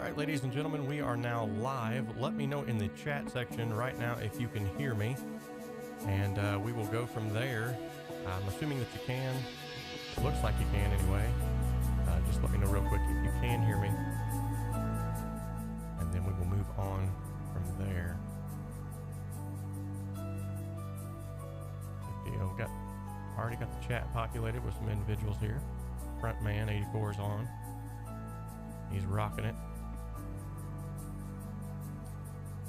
right, ladies and gentlemen, we are now live. Let me know in the chat section right now if you can hear me, and we will go from there. I'm assuming that you can. It looks like you can anyway. Just let me know real quick if you can hear me, and then we will move on from there. Good deal. Already got the chat populated with some individuals here. Frontman 84 is on. He's rocking it.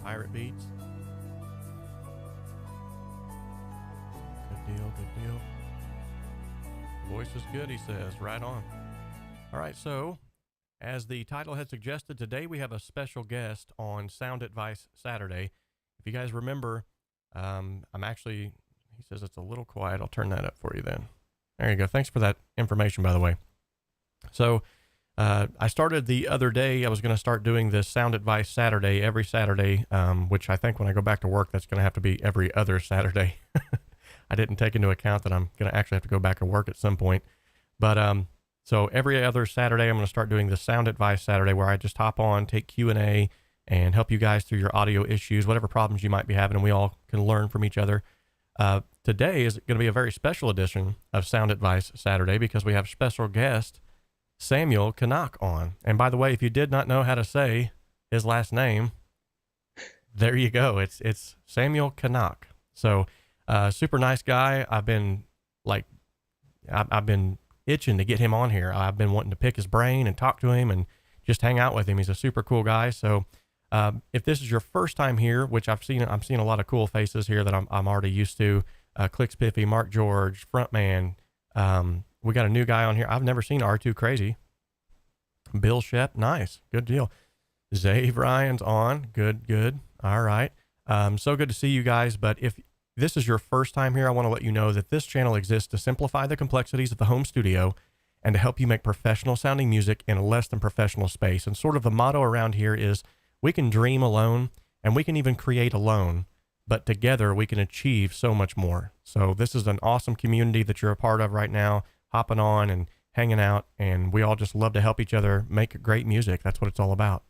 Pirate Beats. Good deal, good deal. Voice is good, he says. Right on. All right, so as the title had suggested, today we have a special guest on Sound Advice Saturday. If you guys remember, he says it's a little quiet. I'll turn that up for you then. There you go. Thanks for that information, by the way. So I started the other day, I was going to start doing this Sound Advice Saturday, every Saturday, which I think when I go back to work, that's going to have to be every other Saturday. I didn't take into account that I'm going to actually have to go back to work at some point. But so every other Saturday, I'm going to start doing the Sound Advice Saturday, where I just hop on, take Q&A, and help you guys through your audio issues, whatever problems you might be having, and we all can learn from each other. Today is going to be a very special edition of Sound Advice Saturday because we have special guest Samuel Knaak on. And by the way, if you did not know how to say his last name, there you go. It's Samuel Knaak. So super nice guy. I've been itching to get him on here. I've been wanting to pick his brain and talk to him and just hang out with him. He's a super cool guy. So if this is your first time here, which I'm seeing a lot of cool faces here that I'm already used to. Click Spiffy, Mark George, Frontman. We got a new guy on here. I've never seen R2 Crazy. Bill Shep, nice, good deal. Zave Ryan's on, good. All right. So good to see you guys. But if this is your first time here, I want to let you know that this channel exists to simplify the complexities of the home studio and to help you make professional sounding music in a less than professional space. And sort of the motto around here is we can dream alone and we can even create alone, but together we can achieve so much more. So this is an awesome community that you're a part of right now, hopping on and hanging out, and we all just love to help each other make great music. That's what it's all about.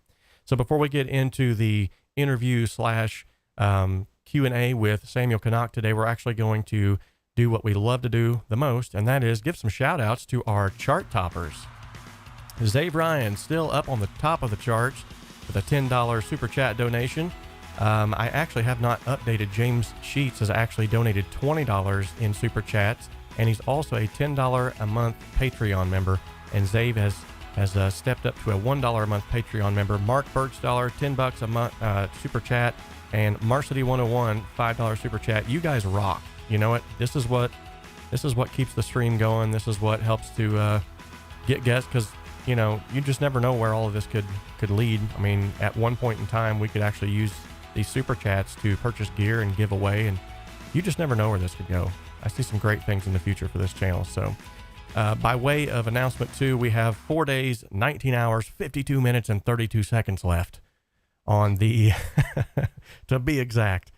So before we get into the interview / Q&A with Samuel Knaak today, we're actually going to do what we love to do the most, and that is give some shout outs to our chart toppers. Zave Ryan still up on the top of the charts with a $10 super chat donation. I actually have not updated. James Sheets has actually donated $20 in super chats, and he's also a $10 a month Patreon member. And Zave has stepped up to a $1 a month Patreon member. Mark Birchdollar, $10 a month super chat, and Marcity 101, $5 super chat. You guys rock. You know what? This is what keeps the stream going. This is what helps to get guests, because you know, you just never know where all of this could lead. I mean, at one point in time, we could actually use these super chats to purchase gear and give away, and you just never know where this could go. I see some great things in the future for this channel. So by way of announcement too, we have 4 days, 19 hours, 52 minutes, and 32 seconds left on the, to be exact,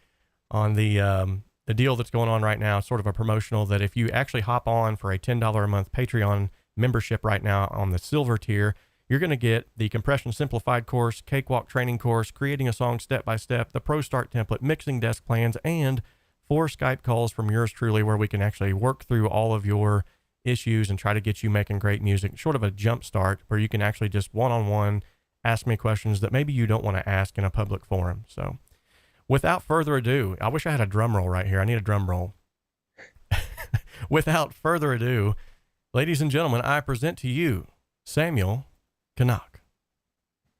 on the deal that's going on right now. It's sort of a promotional that if you actually hop on for a $10 a month Patreon membership right now on the silver tier, you're going to get the Compression Simplified course, Cakewalk training course, creating a song step-by-step, the Pro Start template, mixing desk plans, and 4 Skype calls from yours truly where we can actually work through all of your issues and try to get you making great music, sort of a jump start where you can actually just one-on-one ask me questions that maybe you don't want to ask in a public forum. So without further ado, I wish I had a drum roll right here. I need a drum roll. Without further ado, ladies and gentlemen, I present to you Samuel Knaak.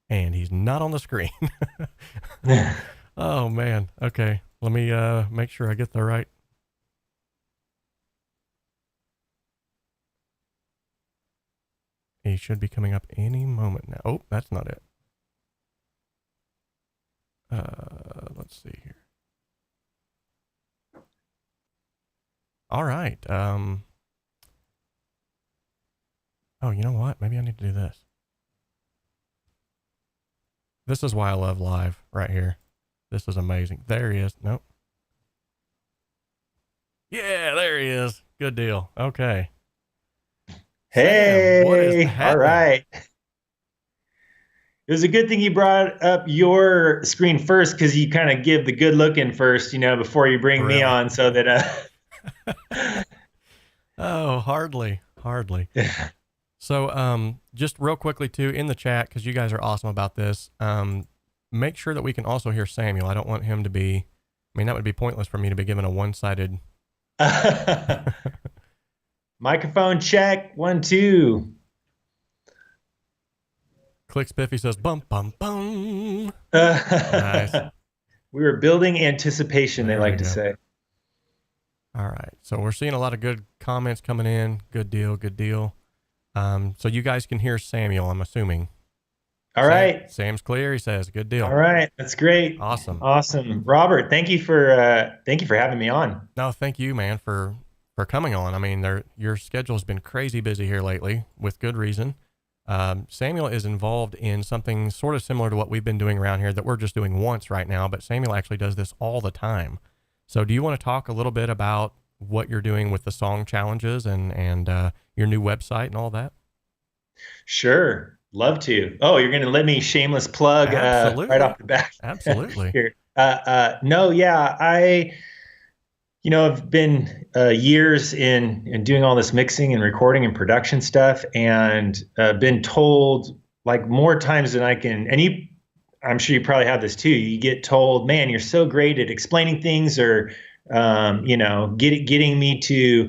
And he's not on the screen. Oh, man. Okay. Let me make sure I get the right. He should be coming up any moment now. Oh, that's not it. Let's see here. All right. Oh, you know what? Maybe I need to do this. This is why I love live right here. This is amazing. There he is. Nope. Yeah, there he is. Good deal. Okay. Hey, Sam, what is happening? all right. It was a good thing you brought up your screen first because you kind of give the good looking first, before you bring me Really? on so that Oh, hardly, hardly. So, just real quickly too, in the chat, because you guys are awesome about this. Make sure that we can also hear Samuel. I don't want him to be. I mean, that would be pointless for me to be given a one-sided. Microphone check, 1, 2. Click Spiffy says bum bum bum. Nice. We were building anticipation, they There like we to go. say. All right. So we're seeing a lot of good comments coming in. Good deal. Good deal. So you guys can hear Samuel, I'm assuming. All right. Sam's clear. He says, good deal. All right. That's great. Awesome. Awesome. Robert, thank you for having me on. No, thank you, man, for coming on. I mean, your schedule has been crazy busy here lately with good reason. Samuel is involved in something sort of similar to what we've been doing around here that we're just doing once right now, but Samuel actually does this all the time. So do you want to talk a little bit about what you're doing with the song challenges and your new website and all that? Sure. Love to. Oh, you're going to let me shameless plug right off the bat. Absolutely. Here. No, yeah, I've been years in doing all this mixing and recording and production stuff, and been told like more times than I can. And I'm sure you probably have this too. You get told, "Man, you're so great at explaining things," or getting me to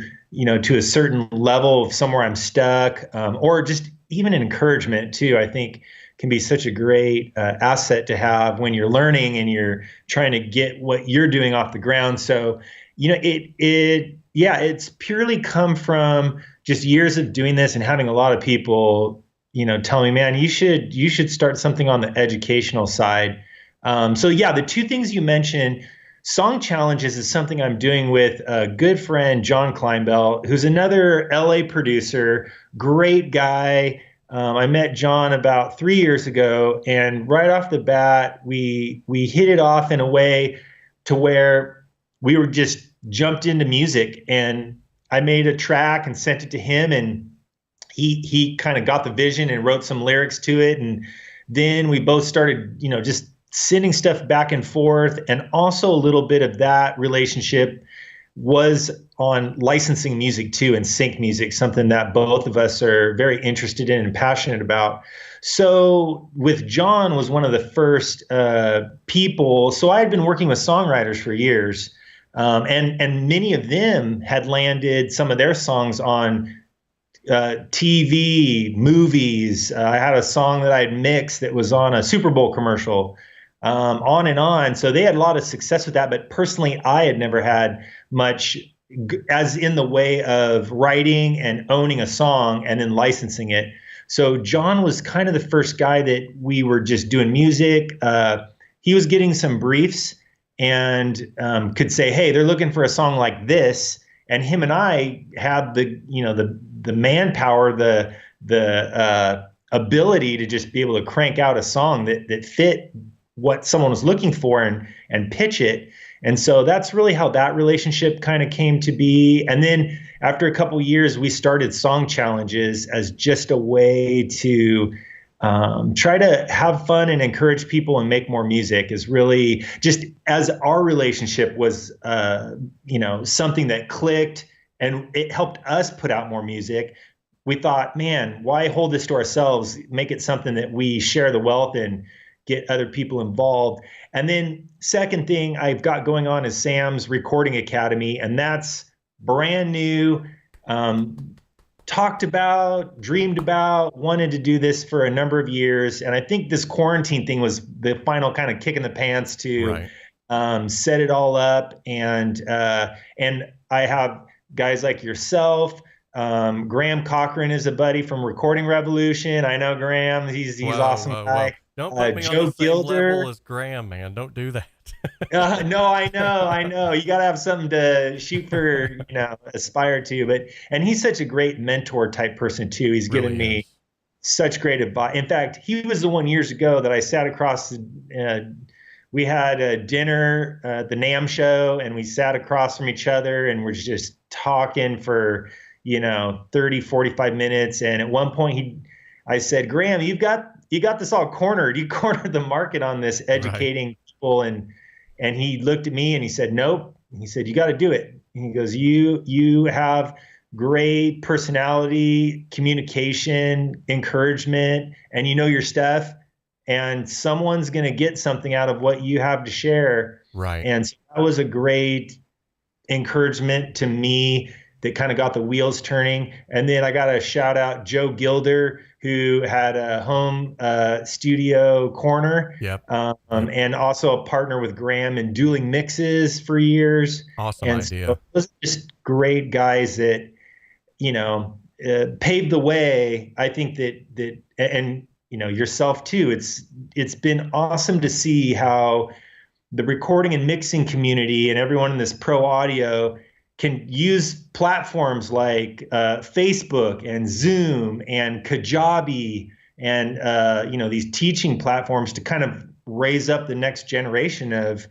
to a certain level of somewhere I'm stuck, or just even an encouragement too. I think can be such a great asset to have when you're learning and you're trying to get what you're doing off the ground. So, it's purely come from just years of doing this and having a lot of people, tell me, man, you should start something on the educational side. So yeah, the two things you mentioned, song challenges is something I'm doing with a good friend, John Kleinbell, who's another LA producer, great guy. I met John about 3 years ago, and right off the bat, we hit it off in a way to where we were just jumped into music. And I made a track and sent it to him, and he kind of got the vision and wrote some lyrics to it. And then we both started, just sending stuff back and forth. And also a little bit of that relationship was on licensing music too, and sync music, something that both of us are very interested in and passionate about. So with John was one of the first people. So I had been working with songwriters for years, and many of them had landed some of their songs on TV, movies. I had a song that I had mixed that was on a Super Bowl commercial, on and on. So they had a lot of success with that. But personally, I had never had much as in the way of writing and owning a song and then licensing it. So John was kind of the first guy that we were just doing music. He was getting some briefs and could say, hey, they're looking for a song like this. And him and I had the manpower, the ability to just be able to crank out a song that fit what someone was looking for and pitch it. And so that's really how that relationship kind of came to be. And then after a couple of years, we started song challenges as just a way to try to have fun and encourage people and make more music, is really just as our relationship was, something that clicked and it helped us put out more music. We thought, man, why hold this to ourselves? Make it something that we share the wealth and get other people involved. And then second thing I've got going on is Sam's Recording Academy, and that's brand new. Talked about, dreamed about, wanted to do this for a number of years. And I think this quarantine thing was the final kind of kick in the pants to set it all up. And I have guys like yourself. Graham Cochran is a buddy from Recording Revolution. I know Graham. He's awesome guy. Whoa. Don't put me on the same level as Graham, man. Don't do that. No, I know. You got to have something to shoot for, aspire to. And he's such a great mentor type person too. He's given me such great advice. In fact, he was the one years ago that I sat across. We had a dinner at the NAMM show, and we sat across from each other and we're just talking for 30, 45 minutes. And at one point I said, Graham, you've got you got this all cornered. You cornered the market on this, educating people." And he looked at me and he said, "Nope." He said, "You got to do it." And he goes, "You have great personality, communication, encouragement, and you know your stuff. And someone's going to get something out of what you have to share." Right. And so that was a great encouragement to me that kind of got the wheels turning. And then I got to shout out Joe Gilder, who had a home studio corner. Yep. And also a partner with Graham in dueling mixes for years. Awesome idea. So those are just great guys that, paved the way. I think that, and yourself too. It's been awesome to see how the recording and mixing community and everyone in this pro audio can use platforms like Facebook and Zoom and Kajabi and these teaching platforms to kind of raise up the next generation of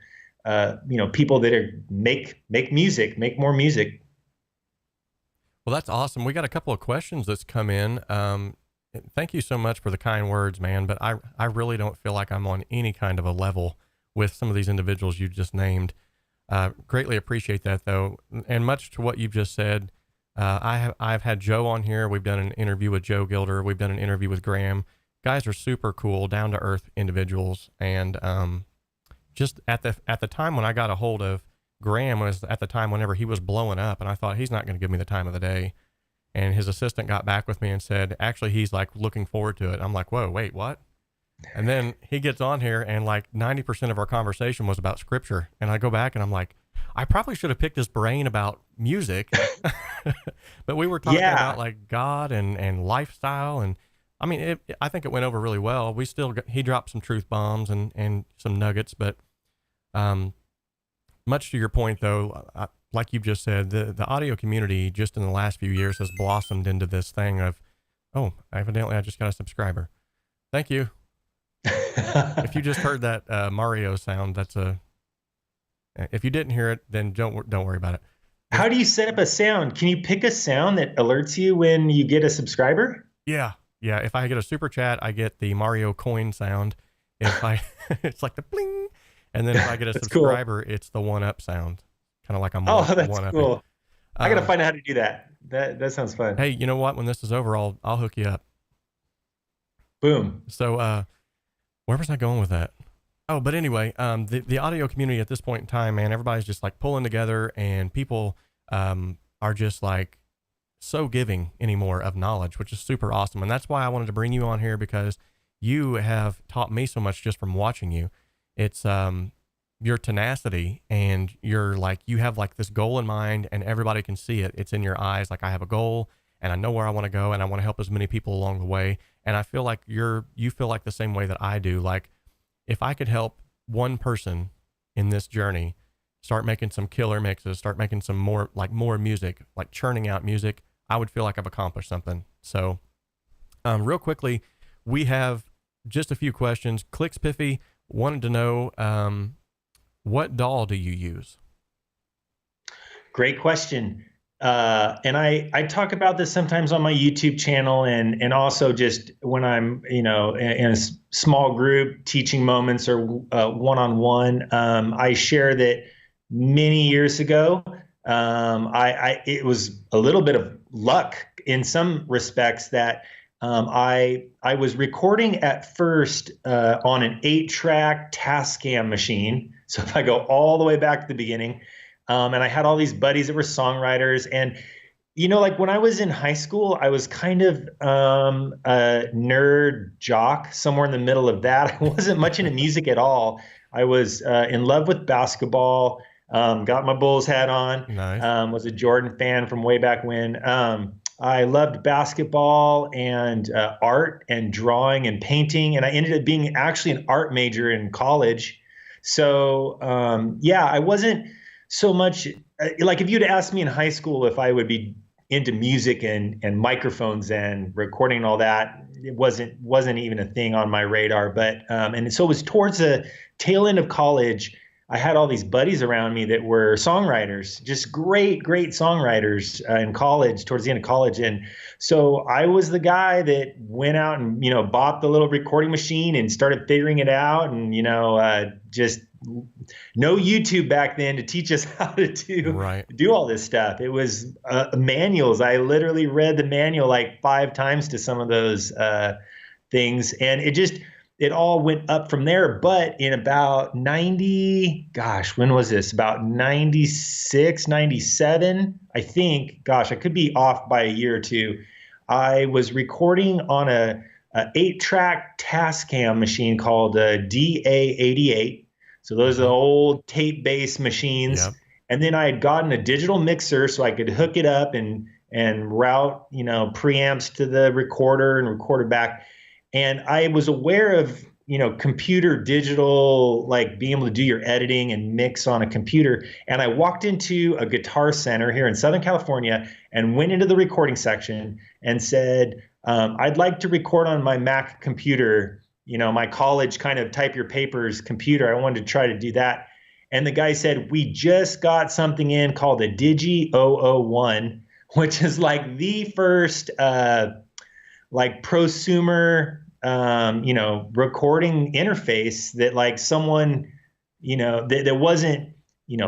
people that make music, make more music. Well, that's awesome. We got a couple of questions that's come in. Thank you so much for the kind words, man. But I really don't feel like I'm on any kind of a level with some of these individuals you just named. Greatly appreciate that, though. And much to what you've just said, I've had Joe on here. We've done an interview with Joe Gilder. We've done an interview with Graham. Guys are super cool, down to earth individuals. And just at the time when I got a hold of Graham was at the time whenever he was blowing up, and I thought he's not going to give me the time of the day. And his assistant got back with me and said, actually, he's like looking forward to it. I'm like, whoa, wait, what? And then he gets on here and like 90% of our conversation was about scripture. And I go back and I'm like, I probably should have picked his brain about music, but we were talking about like God and lifestyle. And I mean, I think it went over really well. He dropped some truth bombs and some nuggets, but, much to your point though, like you've just said, the audio community just in the last few years has blossomed into this thing of, oh, evidently I just got a subscriber. Thank you. If you just heard that Mario sound, if you didn't hear it, then don't worry about it. How do you set up a sound? Can you pick a sound that alerts you when you get a subscriber? Yeah. If I get a super chat, I get the Mario coin sound. It's like the bling. And then if I get a subscriber, cool. It's the one up sound. Kind of like I'm that's one cool. Upping. I got to find out how to do that. That sounds fun. Hey, you know what? When this is over, I'll hook you up. Boom. So, where was I going with that? Oh, but anyway, the audio community at this point in time, man, everybody's just like pulling together, and people are just like so giving anymore of knowledge, which is super awesome. And that's why I wanted to bring you on here, because you have taught me so much just from watching you. It's your tenacity, and you have like this goal in mind, and everybody can see it. It's in your eyes. Like, I have a goal and I know where I want to go, and I want to help as many people along the way. And I feel like you feel like the same way that I do. Like, if I could help one person in this journey start making some killer mixes, start making some more music, like churning out music, I would feel like I've accomplished something. So, real quickly, we have just a few questions. Clicks Piffy wanted to know, what DAW do you use? Great question. And I talk about this sometimes on my YouTube channel, and also just when I'm, in a small group teaching moments or one-on-one. I share that many years ago, it was a little bit of luck in some respects that I was recording at first on an 8-track Tascam machine. So if I go all the way back to the beginning, and I had all these buddies that were songwriters, and like when I was in high school, I was kind of a nerd jock, somewhere in the middle of that. I wasn't much into music at all. I was in love with basketball, got my Bulls hat on, nice. Was a Jordan fan from way back when. I loved basketball and art and drawing and painting, and I ended up being actually an art major in college. So I wasn't so much like, if you'd asked me in high school if I would be into music and microphones and recording and all that, it wasn't even a thing on my radar. But and so it was towards the tail end of college. I had all these buddies around me that were songwriters, just great songwriters in college, towards the end of college. And so I was the guy that went out and, bought the little recording machine and started figuring it out. And, just no YouTube back then to teach us how to do all this stuff. It was manuals. I literally read the manual like 5 times to some of those things. And it all went up from there. But in about when was this? About 96, 97, I think. Gosh, I could be off by a year or two. I was recording on a 8-track Tascam machine called a DA88. So those are the old tape-based machines. Yep. And then I had gotten a digital mixer so I could hook it up and route, preamps to the recorder and record it back. And I was aware of, computer digital, like being able to do your editing and mix on a computer. And I walked into a Guitar Center here in Southern California and went into the recording section and said, I'd like to record on my Mac computer, my college kind of type your papers computer. I wanted to try to do that. And the guy said, we just got something in called a Digi 001, which is like the first like prosumer recording interface that like someone, that wasn't,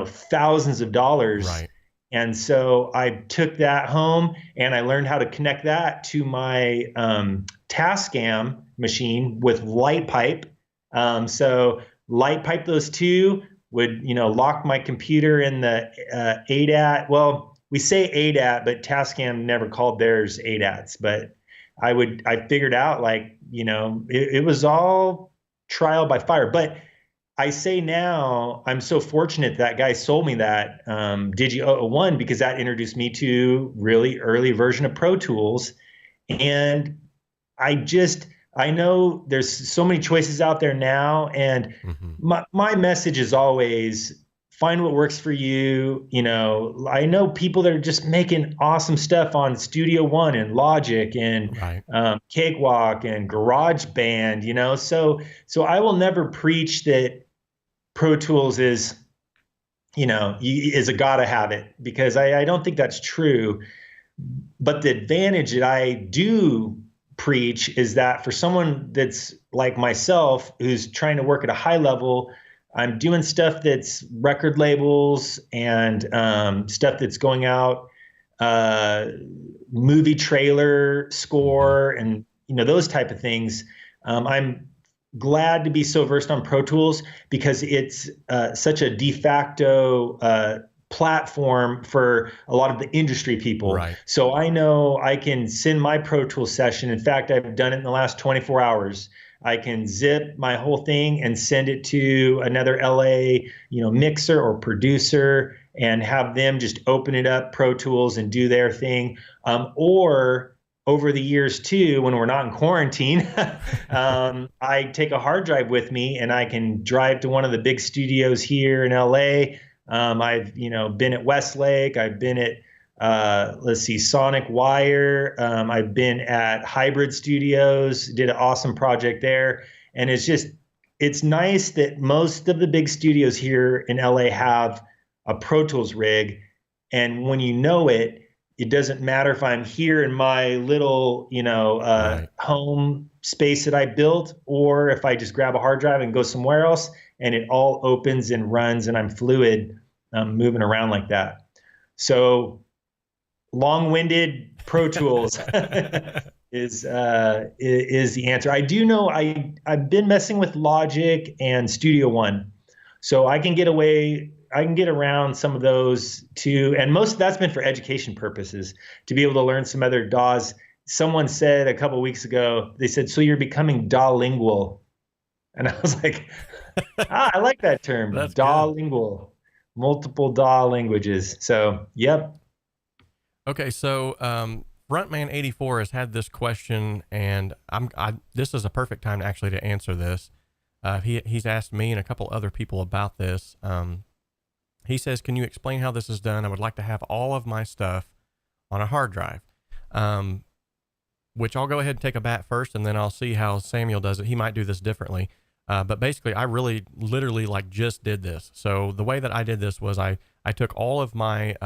thousands of dollars. Right. And so I took that home and I learned how to connect that to my Tascam machine with light pipe. So light pipe those two would, lock my computer in the ADAT. Well, we say ADAT, but Tascam never called theirs ADATs. But I figured out like, it was all trial by fire. But I say now, I'm so fortunate that guy sold me that Digi 001 because that introduced me to really early version of Pro Tools. And I know there's so many choices out there now. And my message is always find what works for you. I know people that are just making awesome stuff on Studio One and Logic and Cakewalk and GarageBand, so I will never preach that Pro Tools is a gotta have it, because I don't think that's true. But the advantage that I do preach is that for someone that's like myself, who's trying to work at a high level, I'm doing stuff that's record labels and stuff that's going out, movie trailer score and, those type of things. I'm glad to be so versed on Pro Tools because it's such a de facto platform for a lot of the industry people. Right. So I know I can send my Pro Tools session. In fact, I've done it in the last 24 hours. I can zip my whole thing and send it to another LA, mixer or producer and have them just open it up, Pro Tools, and do their thing. Or over the years too, when we're not in quarantine, I take a hard drive with me and I can drive to one of the big studios here in LA. I've, been at Westlake. I've been at Sonic Wire. I've been at Hybrid Studios, did an awesome project there. And it's nice that most of the big studios here in LA have a Pro Tools rig. And when it doesn't matter if I'm here in my little, home space that I built, or if I just grab a hard drive and go somewhere else and it all opens and runs and I'm fluid, moving around like that. So long-winded Pro Tools is the answer. I do know I've been messing with Logic and Studio One, so I can get around some of those too. And most of that's been for education purposes, to be able to learn some other DAWs. Someone said a couple of weeks ago, they said, so you're becoming DAW-lingual. And I was like, I like that term, DAW-lingual, multiple DAW languages. So, yep. Okay, so Frontman84 has had this question, and this is a perfect time to answer this. He's asked me and a couple other people about this. He says, can you explain how this is done? I would like to have all of my stuff on a hard drive, which I'll go ahead and take a bat first, and then I'll see how Samuel does it. He might do this differently. But basically, I really literally like just did this. So the way that I did this was I took all of my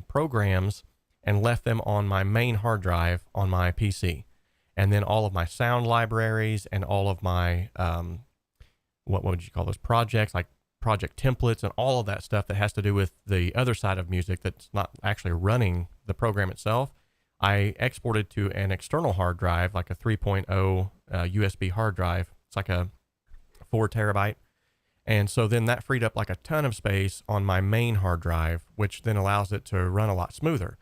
programs and left them on my main hard drive on my PC. And then all of my sound libraries and all of my, what would you call those projects, like project templates and all of that stuff that has to do with the other side of music that's not actually running the program itself. I exported to an external hard drive, like a 3.0 USB hard drive. It's like a 4 terabyte. And so then that freed up like a ton of space on my main hard drive, which then allows it to run a lot smoother.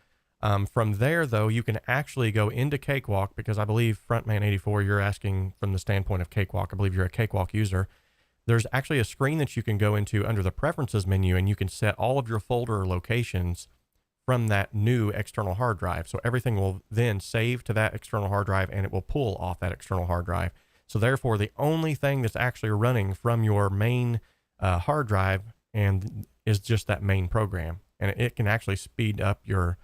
From there, though, you can actually go into Cakewalk, because I believe Frontman84, you're asking from the standpoint of Cakewalk. I believe you're a Cakewalk user. There's actually a screen that you can go into under the preferences menu, and you can set all of your folder locations from that new external hard drive. So everything will then save to that external hard drive, and it will pull off that external hard drive. So therefore, the only thing that's actually running from your main hard drive and is just that main program, and it can actually speed up your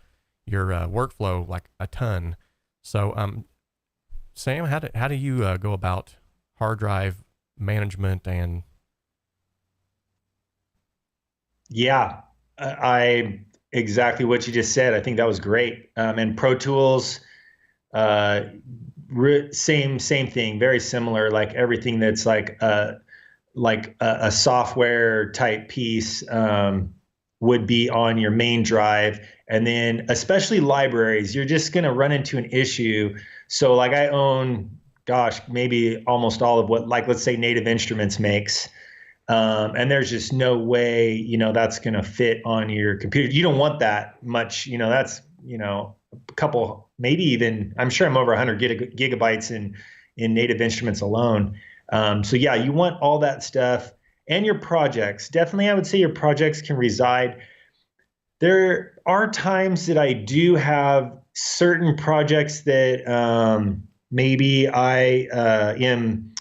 workflow like a ton. So, Sam, how do you go about hard drive management? And Yeah, I exactly what you just said. I think that was great. And Pro Tools, same thing, very similar. Like everything that's like a software type piece would be on your main drive, and then especially libraries, you're just going to run into an issue. So like I own, gosh, maybe almost all of what, like let's say Native Instruments makes. And there's just no way, that's going to fit on your computer. You don't want that much, that's, a couple, maybe even, I'm sure I'm over 100 gigabytes in Native Instruments alone. So yeah, you want all that stuff, and your projects. Definitely, I would say your projects can reside. There are times that I do have certain projects that maybe I am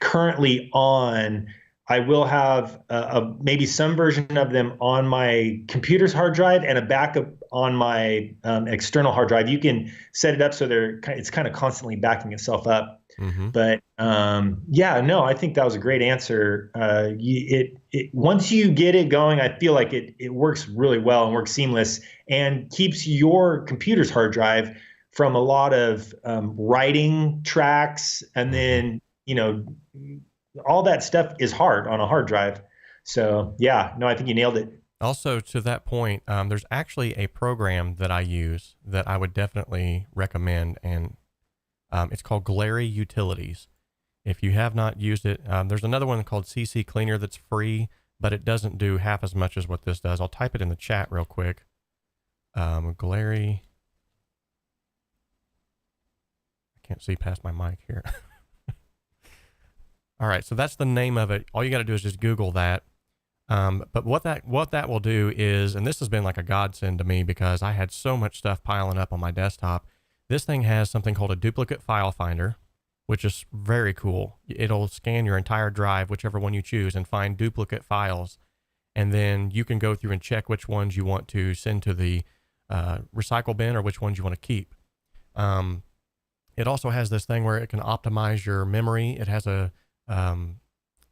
currently on. I will have maybe some version of them on my computer's hard drive and a backup on my external hard drive. You can set it up so it's kind of constantly backing itself up. mm-hmm. But yeah, no, I think that was a great answer. Once you get it going, I feel like it works really well and works seamless and keeps your computer's hard drive from a lot of writing tracks, and then all that stuff is hard on a hard drive. So yeah, no, I think you nailed it. Also, to that point, there's actually a program that I use that I would definitely recommend, and it's called Glary Utilities. If you have not used it, there's another one called CC Cleaner that's free, but it doesn't do half as much as what this does. I'll type it in the chat real quick. Glary. I can't see past my mic here. All right, so that's the name of it. All you got to do is just Google that. But what that will do is, and this has been like a godsend to me because I had so much stuff piling up on my desktop. This thing has something called a duplicate file finder, which is very cool. It'll scan your entire drive, whichever one you choose, and find duplicate files. And then you can go through and check which ones you want to send to the recycle bin or which ones you want to keep. It also has this thing where it can optimize your memory. It has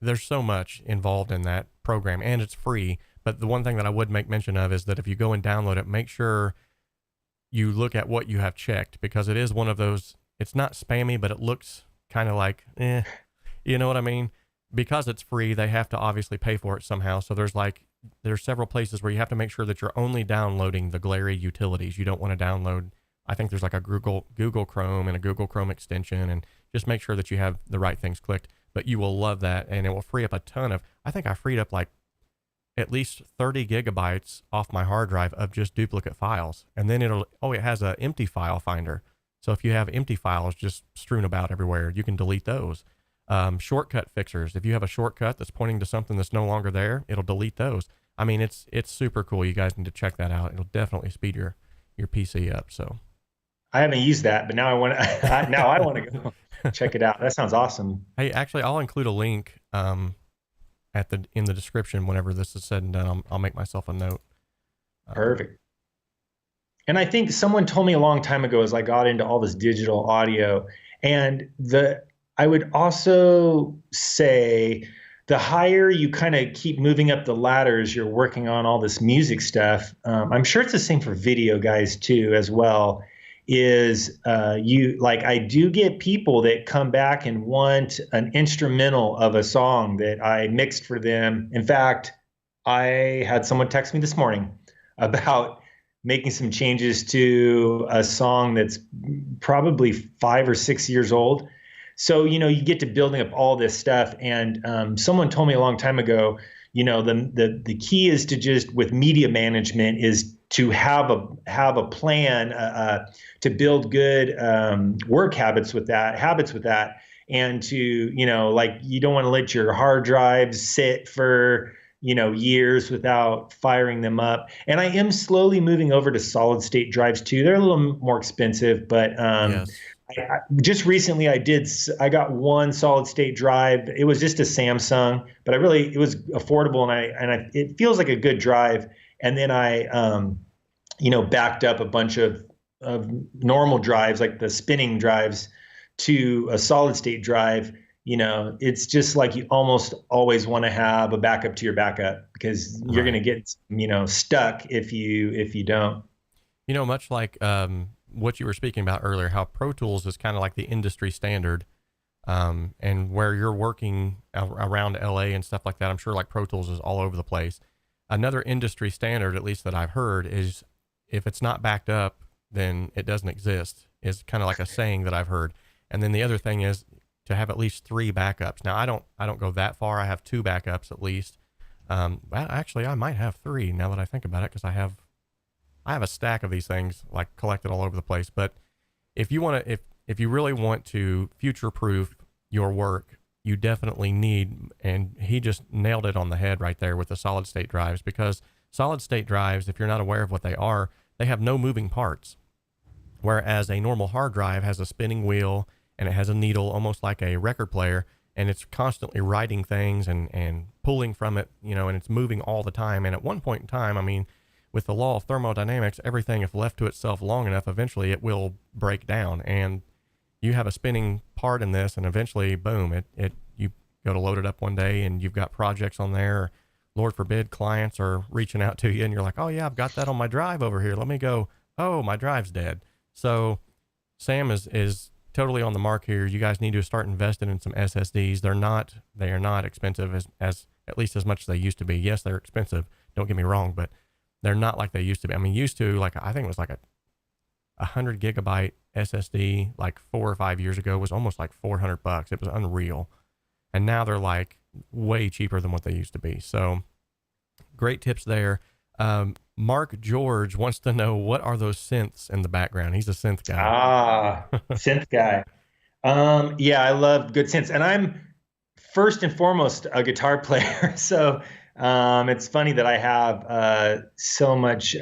there's so much involved in that program, and it's free. But the one thing that I would make mention of is that if you go and download it, make sure you look at what you have checked, because it is one of those, it's not spammy, but it looks kind of like, you know what I mean? Because it's free, they have to obviously pay for it somehow. So there's several places where you have to make sure that you're only downloading the Glary utilities. You don't want to download, I think there's like a Google Chrome and a Google Chrome extension, and just make sure that you have the right things clicked. But you will love that, and it will free up a ton of, I think I freed up like at least 30 gigabytes off my hard drive of just duplicate files. And then it has an empty file finder. So if you have empty files just strewn about everywhere, you can delete those. Shortcut fixers. If you have a shortcut that's pointing to something that's no longer there, it'll delete those. I mean, it's super cool. You guys need to check that out. It'll definitely speed your PC up. So I haven't used that, but now I want to go check it out. That sounds awesome. Hey, actually, I'll include a link in the description whenever this is said and done. I'll make myself a note. Perfect. And I think someone told me a long time ago, as I got into all this digital audio, and I would also say the higher you kind of keep moving up the ladder as you're working on all this music stuff, I'm sure it's the same for video guys too, as well. Is you like I do get people that come back and want an instrumental of a song that I mixed for them. In fact, I had someone text me this morning about making some changes to a song that's probably 5 or 6 years old. So, you get to building up all this stuff. And someone told me a long time ago, the key is to just with media management is to have a plan to build good work habits with that, and to like you don't want to let your hard drives sit for years without firing them up. And I am slowly moving over to solid state drives too. They're a little more expensive, but Yes. just recently I got one solid state drive. It was just a Samsung, but it was affordable, and it feels like a good drive. And then I backed up a bunch of normal drives, like the spinning drives, to a solid state drive. It's just like you almost always want to have a backup to your backup, because you're Right. going to get stuck if you don't. Much like what you were speaking about earlier, how Pro Tools is kind of like the industry standard, and where you're working around LA and stuff like that, I'm sure like Pro Tools is all over the place. Another industry standard, at least that I've heard, is if it's not backed up, then it doesn't exist, is kind of like a saying that I've heard. And then the other thing is to have at least 3 backups. Now I don't go that far. I have 2 backups at least. Well, actually I might have 3 now that I think about it, because I have a stack of these things like collected all over the place. But if you want to, if you really want to future proof your work, you definitely need, and he just nailed it on the head right there with the solid state drives, because solid state drives, if you're not aware of what they are, they have no moving parts. Whereas a normal hard drive has a spinning wheel and it has a needle, almost like a record player, and it's constantly writing things and pulling from it, and it's moving all the time. And at one point in time, I mean, with the law of thermodynamics, everything, if left to itself long enough, eventually it will break down. And you have a spinning part in this, and eventually, boom, you go to load it up one day and you've got projects on there. Or, Lord forbid, clients are reaching out to you and you're like, oh yeah, I've got that on my drive over here. Let me go. Oh, my drive's dead. So Sam is totally on the mark here. You guys need to start investing in some SSDs. They are not expensive as at least as much as they used to be. Yes, they're expensive. Don't get me wrong, but they're not like they used to be. I mean, used to, like, I think it was like a 100 gigabyte SSD like 4 or 5 years ago was almost like $400. It was unreal. And now they're like way cheaper than what they used to be. So great tips there. Mark George wants to know, what are those synths in the background? He's a synth guy. Synth guy. Yeah, I love good synths, and I'm first and foremost a guitar player. So it's funny that I have so much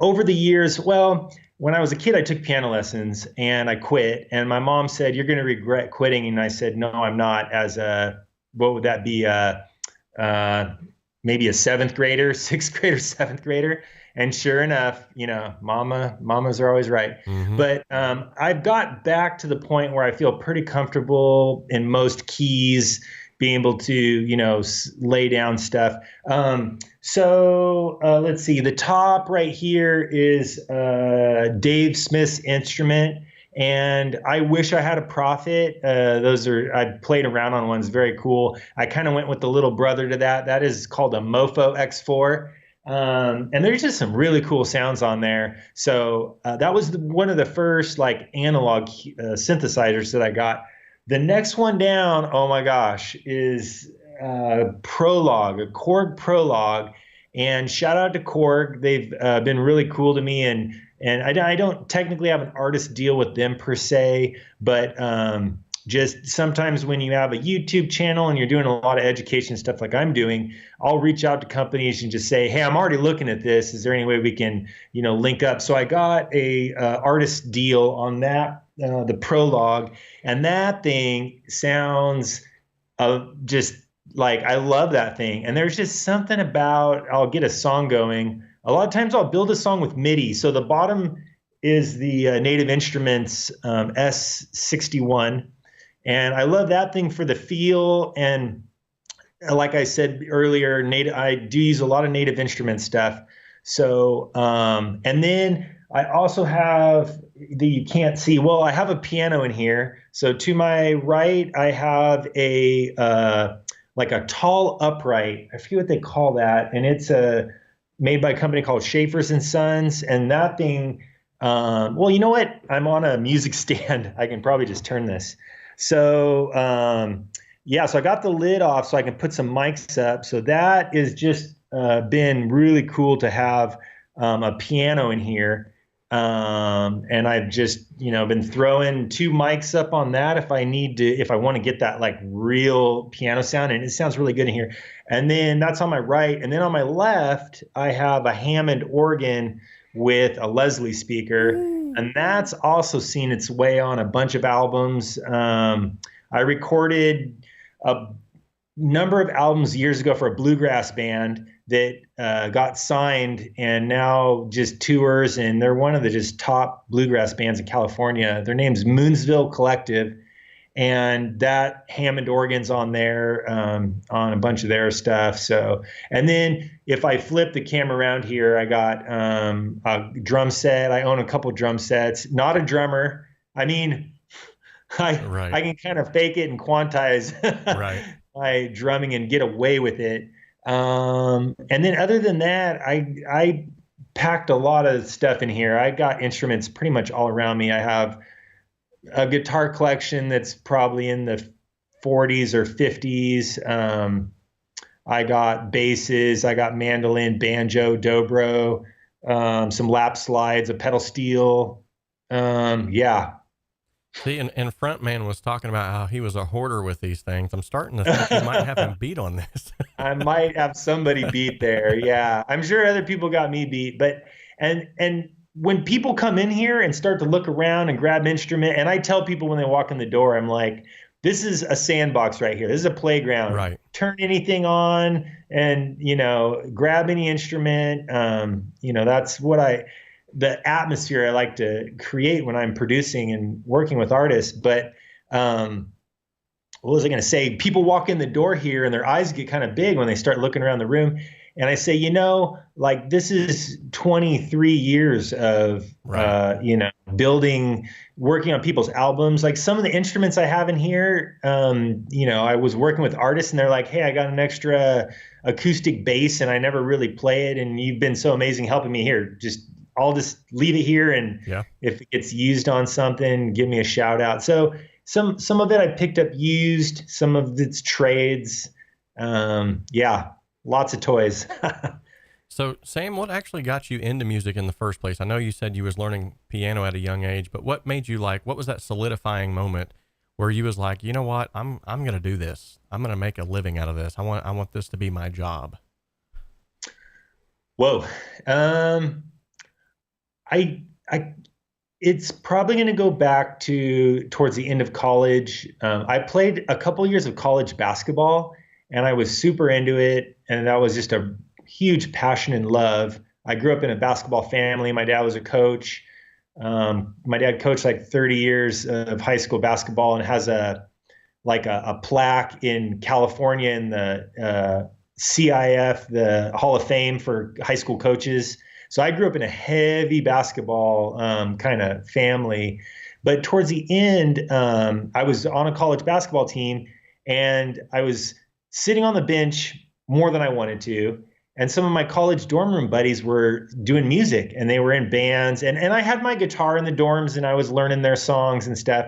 over the years. Well, when I was a kid, I took piano lessons and I quit. And my mom said, "You're going to regret quitting." And I said, "No, I'm not." As a, what would that be? Maybe a seventh grader, sixth grader, seventh grader. And sure enough, mamas are always right. Mm-hmm. But I've got back to the point where I feel pretty comfortable in most keys, being able to, lay down stuff. So let's see. The top right here is Dave Smith's instrument. And I wish I had a Prophet. I played around on ones, very cool. I kind of went with the little brother to that. That is called a Mofo X4. And there's just some really cool sounds on there. So that was one of the first like analog synthesizers that I got. The next one down, oh my gosh, is Prologue, a Korg Prologue. And shout out to Korg. They've been really cool to me. And I don't technically have an artist deal with them per se, but just sometimes when you have a YouTube channel and you're doing a lot of education stuff like I'm doing, I'll reach out to companies and just say, "Hey, I'm already looking at this. Is there any way we can, link up?" So I got a artist deal on that, the Prologue, and that thing sounds just like, I love that thing. And there's just something about, I'll get a song going. A lot of times I'll build a song with MIDI. So the bottom is the Native Instruments S61. And I love that thing for the feel. And like I said earlier, I do use a lot of native instrument stuff. So, and then I also have you can't see. Well, I have a piano in here. So to my right, I have like a tall upright. I forget what they call that, and it's made by a company called Schaefer's and Sons. And that thing, well, you know what? I'm on a music stand. I can probably just turn this. So. Yeah, so I got the lid off so I can put some mics up. So that is just been really cool to have a piano in here. And I've just, been throwing 2 mics up on that if I want to get that like real piano sound, and it sounds really good in here. And then that's on my right. And then on my left, I have a Hammond organ with a Leslie speaker. And that's also seen its way on a bunch of albums. I recorded a number of albums years ago for a bluegrass band that got signed and now just tours, and they're one of the just top bluegrass bands in California. Their name's Moonsville Collective, and that Hammond organ's on there, on a bunch of their stuff. So, and then if I flip the camera around here, I got a drum set. I own a couple drum sets. Not a drummer. I mean, I can kind of fake it and quantize my drumming and get away with it. And then other than that, I packed a lot of stuff in here. I got instruments pretty much all around me. I have a guitar collection that's probably in the 40s or 50s. I got basses, I got mandolin, banjo, dobro, some lap slides, a pedal steel. Yeah. See, and Frontman was talking about how he was a hoarder with these things. I'm starting to think you might have him beat on this. I might have somebody beat there. Yeah. I'm sure other people got me beat, but, and when people come in here and start to look around and grab instrument, and I tell people when they walk in the door, I'm like, this is a sandbox right here. This is a playground. Right. Turn anything on and, grab any instrument. That's what the atmosphere I like to create when I'm producing and working with artists. But what was I going to say? People walk in the door here and their eyes get kind of big when they start looking around the room. And I say, like this is 23 years of, building, working on people's albums. Like some of the instruments I have in here, I was working with artists and they're like, hey, I got an extra acoustic bass and I never really play it. And you've been so amazing helping me here. I'll just leave it here. And if it gets used on something, give me a shout out. So some of it I picked up used, some of it's trades. Lots of toys. So Sam, what actually got you into music in the first place? I know you said you was learning piano at a young age, but what made you what was that solidifying moment where you was like, you know what, I'm going to do this. I'm going to make a living out of this. I want this to be my job. Whoa. It's probably going to go back towards the end of college. I played a couple years of college basketball and I was super into it. And that was just a huge passion and love. I grew up in a basketball family. My dad was a coach. My dad coached like 30 years of high school basketball and has a plaque in California in the CIF, the Hall of Fame for high school coaches. So I grew up in a heavy basketball kind of family. But towards the end, I was on a college basketball team and I was sitting on the bench more than I wanted to. And some of my college dorm room buddies were doing music and they were in bands. And I had my guitar in the dorms and I was learning their songs and stuff.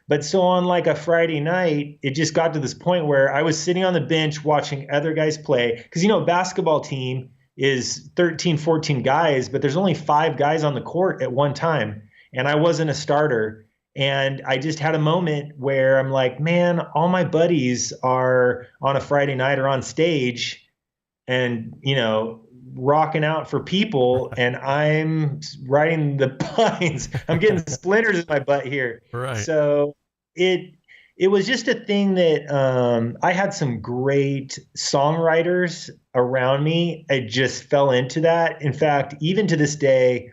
But so on like a Friday night, it just got to this point where I was sitting on the bench watching other guys play. Because, a basketball team is 13, 14 guys, but there's only 5 guys on the court at one time. And I wasn't a starter. And I just had a moment where I'm like, man, all my buddies are on a Friday night or on stage and, rocking out for people. And I'm riding the pines. I'm getting splinters in my butt here. Right. So it was just a thing that I had some great songwriters around me. I just fell into that. In fact, even to this day,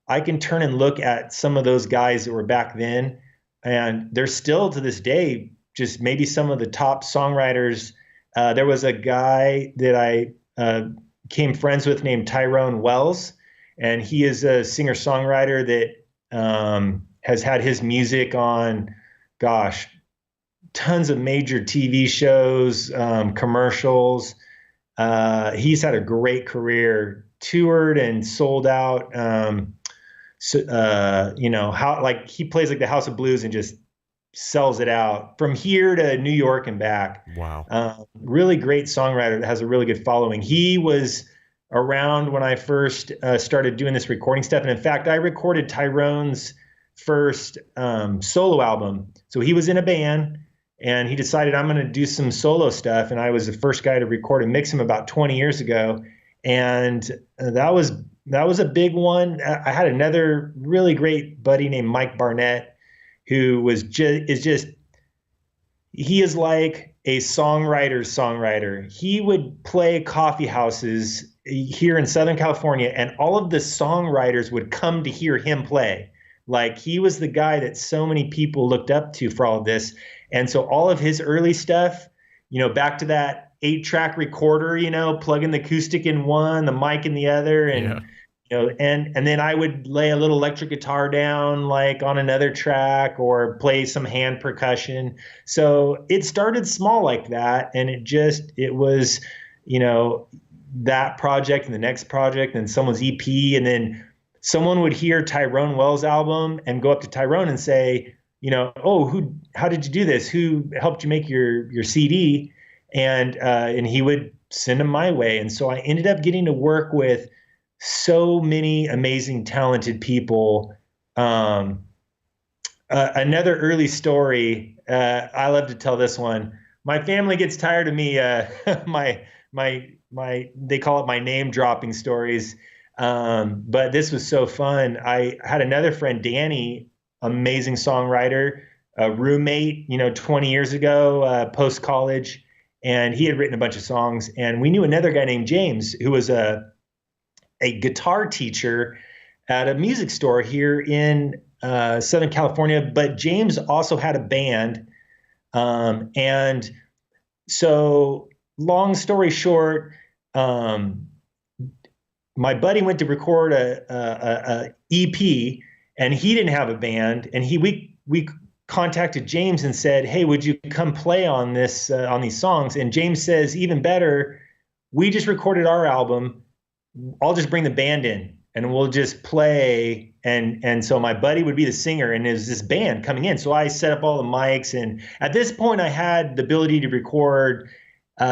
I can turn and look at some of those guys that were back then. and they're still to this day just maybe some of the top songwriters. There was a guy that I became friends with named Tyrone Wells, and he is a singer-songwriter that has had his music on, gosh, tons of major TV shows, commercials. He's had a great career, toured and sold out. How like he plays like the House of Blues and just sells it out from here to New York and back. Wow. Really great songwriter that has a really good following. He was around when I first started doing this recording stuff. And in fact, I recorded Tyrone's first solo album. So he was in a band and he decided I'm going to do some solo stuff. And I was the first guy to record and mix him about 20 years ago. And that was a big one. I had another really great buddy named Mike Barnett, who he is like a songwriter's songwriter. He would play coffee houses here in Southern California, and all of the songwriters would come to hear him play. Like, he was the guy that so many people looked up to for all of this. And so all of his early stuff, back to that 8-track recorder, plugging the acoustic in one, the mic in the other, and and then I would lay a little electric guitar down like on another track or play some hand percussion. So it started small like that, and it was, that project and the next project and someone's EP, and then someone would hear Tyrone Wells' album and go up to Tyrone and say, how did you do this? Who helped you make your CD? And he would send them my way. And so I ended up getting to work with so many amazing, talented people. Another early story, I love to tell this one. My family gets tired of me, they call it my name dropping stories. But this was so fun. I had another friend, Danny, amazing songwriter, a roommate, 20 years ago, post college, and he had written a bunch of songs. And we knew another guy named James, who was a guitar teacher at a music store here in Southern California. But James also had a band. And so long story short, my buddy went to record a EP, and he didn't have a band. And we contacted James and said, "Hey, would you come play on this on these songs?" And James says, "Even better, we just recorded our album. I'll just bring the band in and we'll just play." And so my buddy would be the singer, and there's this band coming in. So I set up all the mics, and at this point I had the ability to record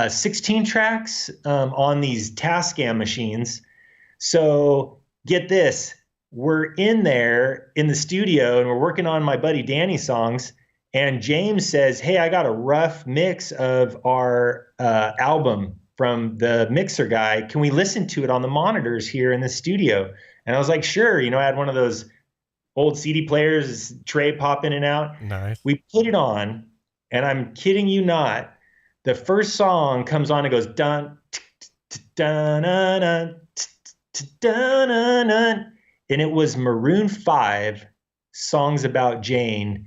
16 tracks on these Tascam machines. So get this, we're in there in the studio and we're working on my buddy Danny's songs. And James says, "Hey, I got a rough mix of our album from the mixer guy. Can we listen to it on the monitors here in the studio?" And I was like, "Sure." I had one of those old CD players, tray pop in and out. Nice. We put it on, and I'm kidding you not, the first song comes on and goes dun dun dun dun dun dun, and it was Maroon 5, Songs About Jane.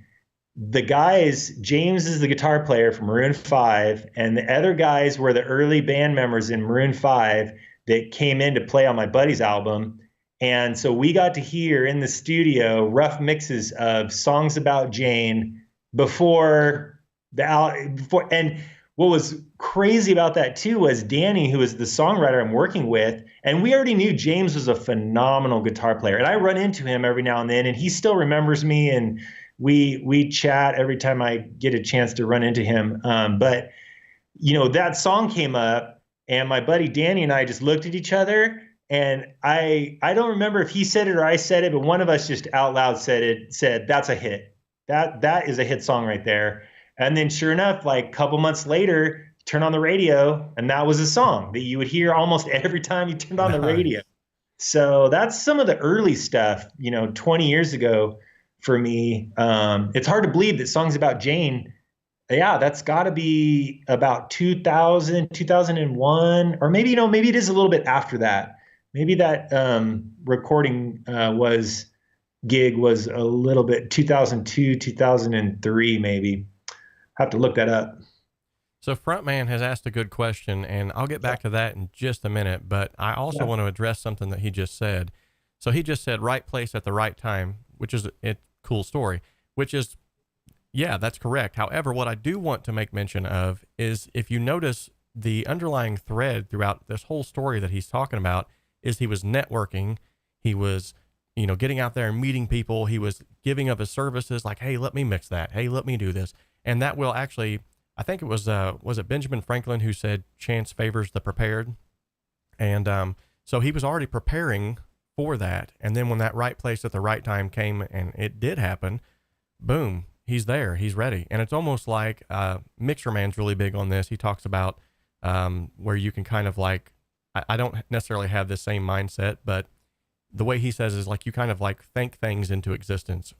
The guys, James is the guitar player for Maroon 5, and the other guys were the early band members in Maroon 5 that came in to play on my buddy's album. And so we got to hear in the studio rough mixes of Songs About Jane before. And what was crazy about that too was Danny, who is the songwriter I'm working with, and we already knew James was a phenomenal guitar player. And I run into him every now and then, and he still remembers me, and we chat every time I get a chance to run into him. But that song came up, and my buddy Danny and I just looked at each other, and I don't remember if he said it or I said it, but one of us just out loud said, "That's a hit. That is a hit song right there." And then sure enough, like a couple months later, turn on the radio, and that was a song that you would hear almost every time you turned on the radio. So that's some of the early stuff, 20 years ago for me. It's hard to believe that Songs About Jane, that's got to be about 2000, 2001, or maybe it is a little bit after that. Maybe that recording was gig was a little bit 2002, 2003, maybe. Have to look that up. So Frontman has asked a good question, and I'll get back to that in just a minute, but I also Yeah. want to address something that he just said. So he just said right place at the right time, which is a cool story, which is, yeah, that's correct. However, what I do want to make mention of is if you notice the underlying thread throughout this whole story that he's talking about is he was networking. He was, getting out there and meeting people. He was giving of his services like, hey, let me mix that. Hey, let me do this. And that will actually, I think it was it Benjamin Franklin who said chance favors the prepared? And so he was already preparing for that. And then when that right place at the right time came and it did happen, boom, he's there, he's ready. And it's almost like Mixer Man's really big on this. He talks about where you can kind of like, I don't necessarily have the same mindset, but the way he says is like you kind of like think things into existence,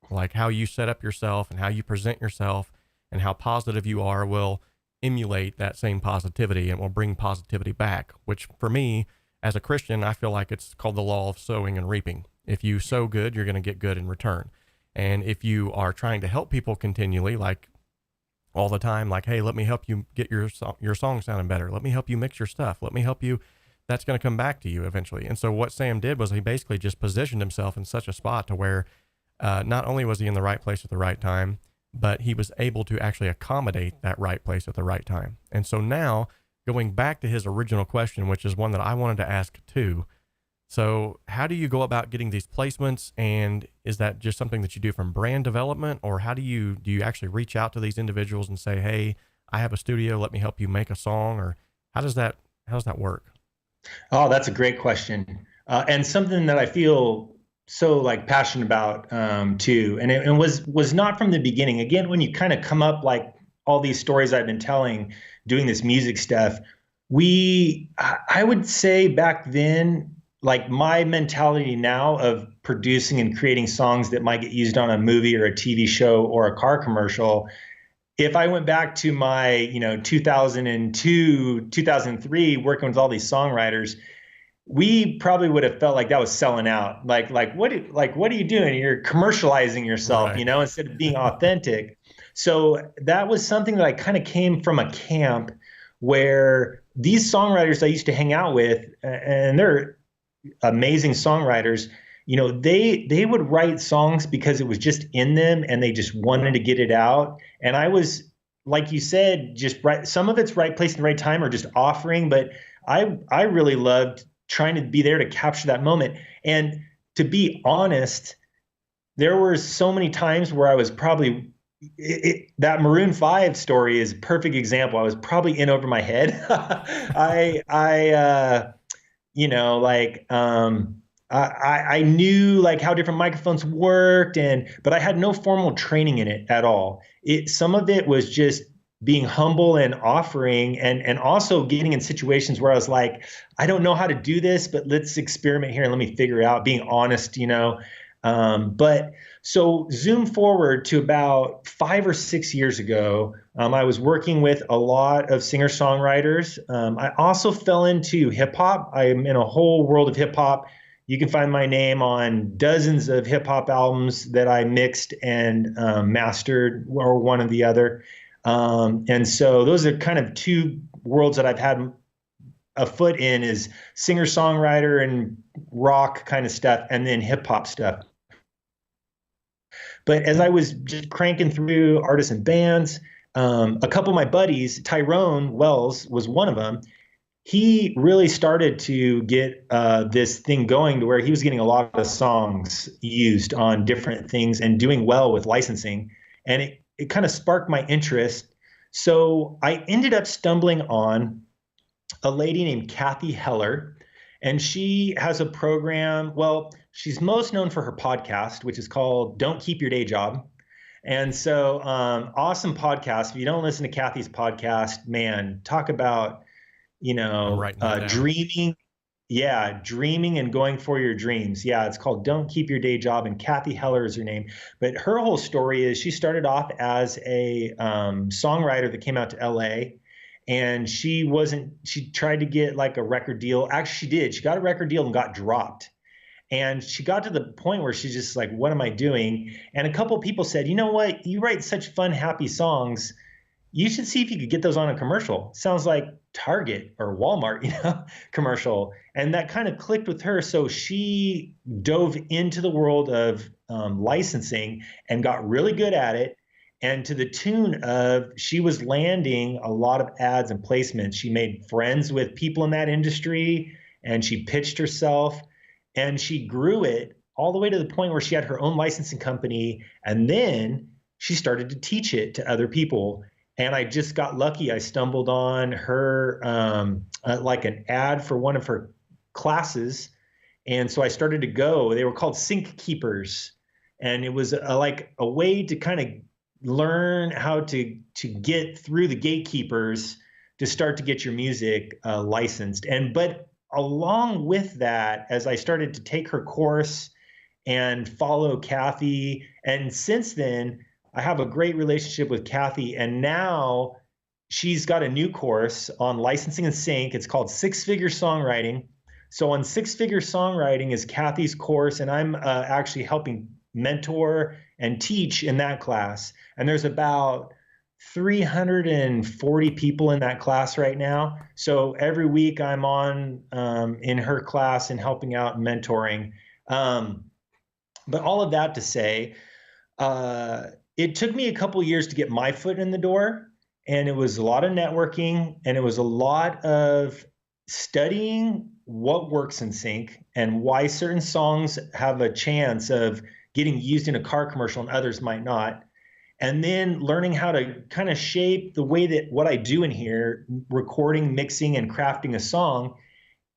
like how you set up yourself and how you present yourself and how positive you are will emulate that same positivity and will bring positivity back, which for me as a Christian, I feel like it's called the law of sowing and reaping. If you sow good, you're going to get good in return. And if you are trying to help people continually, like all the time, like, hey, let me help you get your song sounding better. Let me help you mix your stuff. Let me help you. That's going to come back to you eventually. And so what Sam did was he basically just positioned himself in such a spot to where not only was he in the right place at the right time, but he was able to actually accommodate that right place at the right time. And so now going back to his original question, which is one that I wanted to ask too. So how do you go about getting these placements? And is that just something that you do from brand development, or how do you actually reach out to these individuals and say, hey, I have a studio, let me help you make a song? Or how does that work? Oh, that's a great question. And something that I feel so like passionate about too. And it was not from the beginning. Again, when you kind of come up like all these stories I've been telling, doing this music stuff, I would say back then, like my mentality now of producing and creating songs that might get used on a movie or a TV show or a car commercial, if I went back to my, 2002, 2003, working with all these songwriters, we probably would have felt like that was selling out. What are you doing? You're commercializing yourself, Right. instead of being authentic. So that was something that I kind of came from a camp where these songwriters I used to hang out with, and they're amazing songwriters, they would write songs because it was just in them and they just wanted to get it out. And I was, like you said, just right. Some of it's right place in the right time or just offering, but I really loved trying to be there to capture that moment. And to be honest, there were so many times where I was probably that Maroon 5 story is a perfect example. I was probably in over my head. Like I knew like how different microphones worked, but I had no formal training in it at all. Some of it was just being humble and offering, and also getting in situations where I was like, I don't know how to do this, but let's experiment here and let me figure it out, being honest. But so zoom forward to about 5 or 6 years ago, I was working with a lot of singer-songwriters. I also fell into hip hop. I'm in a whole world of hip hop. You can find my name on dozens of hip hop albums that I mixed and mastered, or one or the other. And so those are kind of two worlds that I've had a foot in, is singer-songwriter and rock kind of stuff, and then hip hop stuff. But as I was just cranking through artists and bands, a couple of my buddies, Tyrone Wells was one of them. He really started to get this thing going to where he was getting a lot of songs used on different things and doing well with licensing. And it kind of sparked my interest. So I ended up stumbling on a lady named Kathy Heller, and she has a program. Well, she's most known for her podcast, which is called Don't Keep Your Day Job. And so awesome podcast. If you don't listen to Kathy's podcast, man, talk about, I'm writing that down. dreaming. Yeah, dreaming and going for your dreams. Yeah, it's called Don't Keep Your Day Job, and Kathy Heller is her name. But her whole story is she started off as a songwriter that came out to LA, and she tried to get like a record deal. Actually, she did. She got a record deal and got dropped. And she got to the point where she's just like, what am I doing? And a couple of people said, you know what? You write such fun, happy songs. You should see if you could get those on a commercial. Sounds like Target or Walmart, commercial. And that kind of clicked with her. So she dove into the world of licensing and got really good at it. And to the tune of she was landing a lot of ads and placements. She made friends with people in that industry and she pitched herself and she grew it all the way to the point where she had her own licensing company. And then she started to teach it to other people. And I just got lucky. I stumbled on her, like an ad for one of her classes. And so I started to go. They were called Sync Keepers. And it was like a way to kind of learn how to get through the gatekeepers to start to get your music licensed. But along with that, as I started to take her course and follow Kathy, and since then, I have a great relationship with Kathy, and now she's got a new course on licensing and sync. It's called Six Figure Songwriting. So on Six Figure Songwriting is Kathy's course, and I'm actually helping mentor and teach in that class. And there's about 340 people in that class right now. So every week I'm on in her class and helping out and mentoring. But all of that to say, it took me a couple years to get my foot in the door, and it was a lot of networking, and it was a lot of studying what works in sync and why certain songs have a chance of getting used in a car commercial and others might not. And then learning how to kind of shape the way that what I do in here, recording, mixing, and crafting a song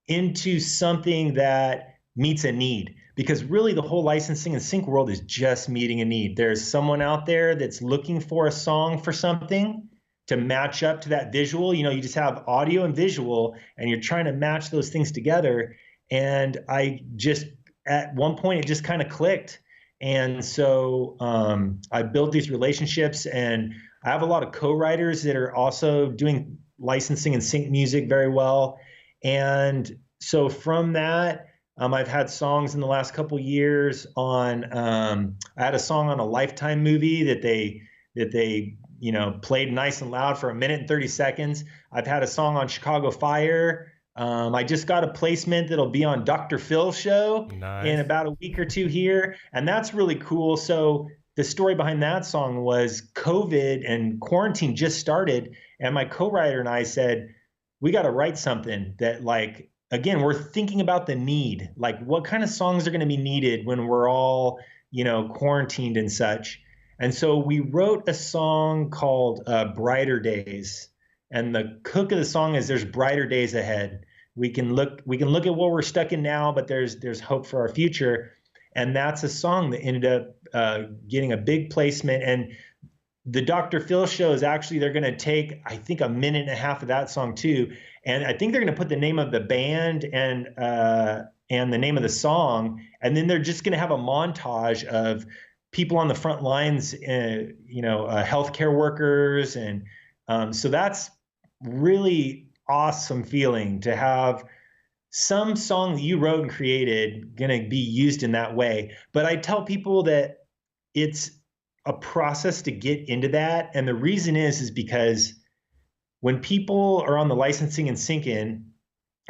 into something that meets a need. Because really the whole licensing and sync world is just meeting a need. There's someone out there that's looking for a song for something to match up to that visual. You just have audio and visual and you're trying to match those things together. And I just, at one point, it just kind of clicked. And so I built these relationships, and I have a lot of co-writers that are also doing licensing and sync music very well. And so from that, I've had songs in the last couple years on, I had a song on a Lifetime movie that they played nice and loud for 1 minute and 30 seconds. I've had a song on Chicago Fire. I just got a placement that'll be on Dr. Phil's show in about a week or two here. And that's really cool. So the story behind that song was COVID and quarantine just started. And my co-writer and I said, we got to write something that, like, again, we're thinking about the need, like what kind of songs are going to be needed when we're all, quarantined and such. And so we wrote a song called Brighter Days. And the hook of the song is there's brighter days ahead. We can look at what we're stuck in now, but there's hope for our future. And that's a song that ended up getting a big placement. And the Dr. Phil show is actually, they're going to take, I think, 1.5 minutes of that song too. And I think they're going to put the name of the band and the name of the song. And then they're just going to have a montage of people on the front lines, healthcare workers. And so that's really awesome feeling to have some song that you wrote and created going to be used in that way. But I tell people that it's a process to get into that. And the reason is because when people are on the licensing and syncing,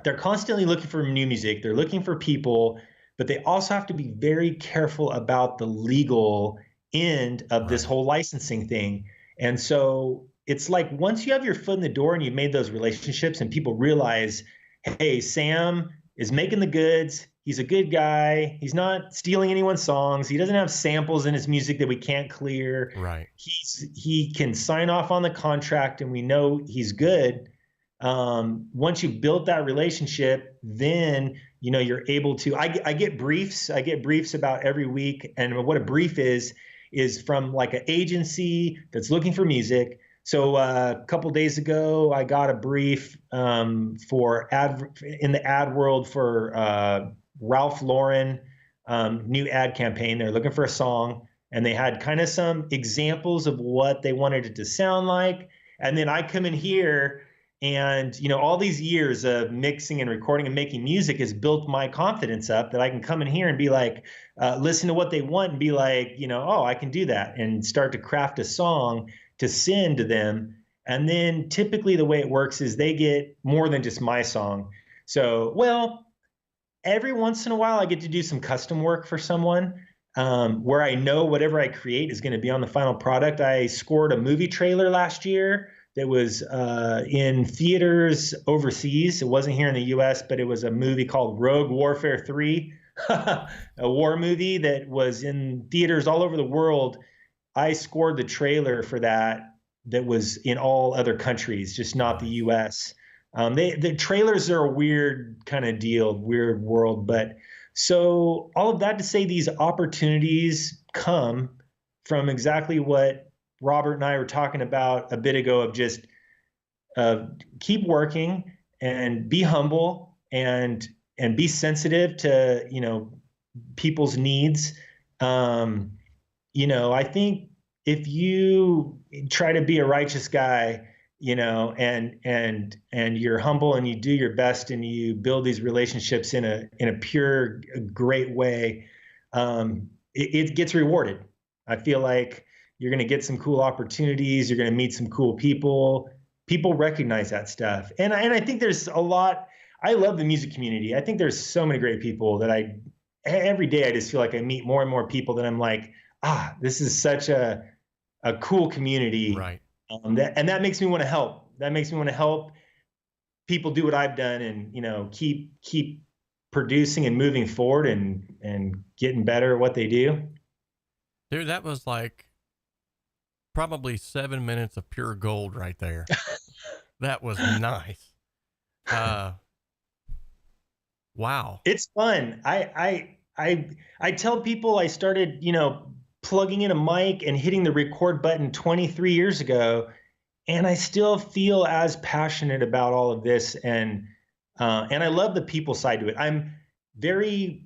they're constantly looking for new music. They're looking for people, but they also have to be very careful about the legal end of this whole licensing thing. And so it's like once you have your foot in the door and you've made those relationships and people realize, hey, Sam is making the goods. He's a good guy. He's not stealing anyone's songs. He doesn't have samples in his music that we can't clear. Right. He can sign off on the contract and we know he's good. Once you build that relationship, then you're able to. I get briefs. I get briefs about every week, and what a brief is from like an agency that's looking for music. So a couple days ago, I got a brief in the ad world for Ralph Lauren new ad campaign. They're looking for a song, and they had kind of some examples of what they wanted it to sound like. And then I come in here And, all these years of mixing and recording and making music has built my confidence up that I can come in here and be like, listen to what they want and be like, oh, I can do that, and start to craft a song to send to them. And then typically the way it works is they get more than just my song. So, well, every once in a while I get to do some custom work for someone, where I know whatever I create is going to be on the final product. I scored a movie trailer last year that was in theaters overseas. It wasn't here in the US, but it was a movie called Rogue Warfare 3, a war movie that was in theaters all over the world. I scored the trailer for that was in all other countries, just not the US. The trailers are a weird kind of deal, weird world. But so all of that to say, these opportunities come from exactly what Robert and I were talking about a bit ago, of just keep working and be humble and be sensitive to, people's needs. I think if you try to be a righteous guy, and you're humble and you do your best and you build these relationships in a pure, great way, it gets rewarded. I feel like you're going to get some cool opportunities. You're going to meet some cool people. People recognize that stuff. And I think there's a lot. I love the music community. I think there's so many great people that every day I just feel like I meet more and more people that I'm like, this is such a cool community. Right. That makes me want to help. That makes me want to help people do what I've done, and keep producing and moving forward and getting better at what they do. Dude, that was like probably 7 minutes of pure gold right there. That was nice. Wow. It's fun. I tell people I started, plugging in a mic and hitting the record button 23 years ago, and I still feel as passionate about all of this. And I love the people side to it. I'm very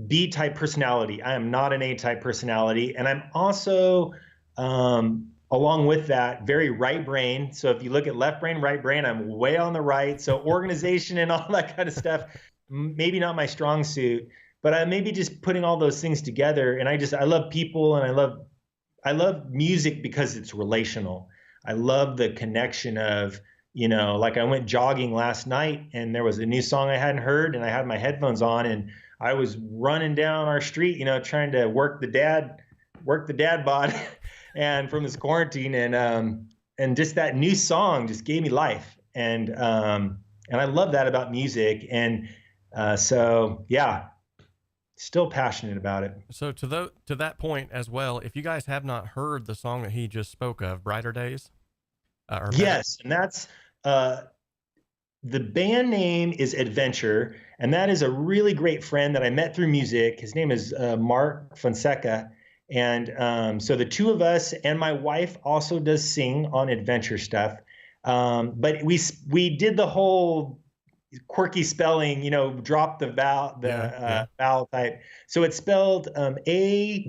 B-type personality. I am not an A-type personality. And I'm also, along with that, very right brain. So if you look at left brain, right brain, I'm way on the right. So organization and all that kind of stuff, maybe not my strong suit, but I maybe just putting all those things together. And I love people, and I love music because it's relational. I love the connection of, like I went jogging last night and there was a new song I hadn't heard, and I had my headphones on and I was running down our street, trying to work the dad bod and from this quarantine, and just that new song just gave me life. And I love that about music. And so yeah, still passionate about it. So to that point as well, if you guys have not heard the song that he just spoke of, Brighter Days. Yes. And that's, the band name is Adventure. And that is a really great friend that I met through music. His name is Mark Fonseca. And so the two of us, and my wife also does sing on Adventure stuff. But we did the whole quirky spelling, drop the vowel type. So it's spelled ADVNTR.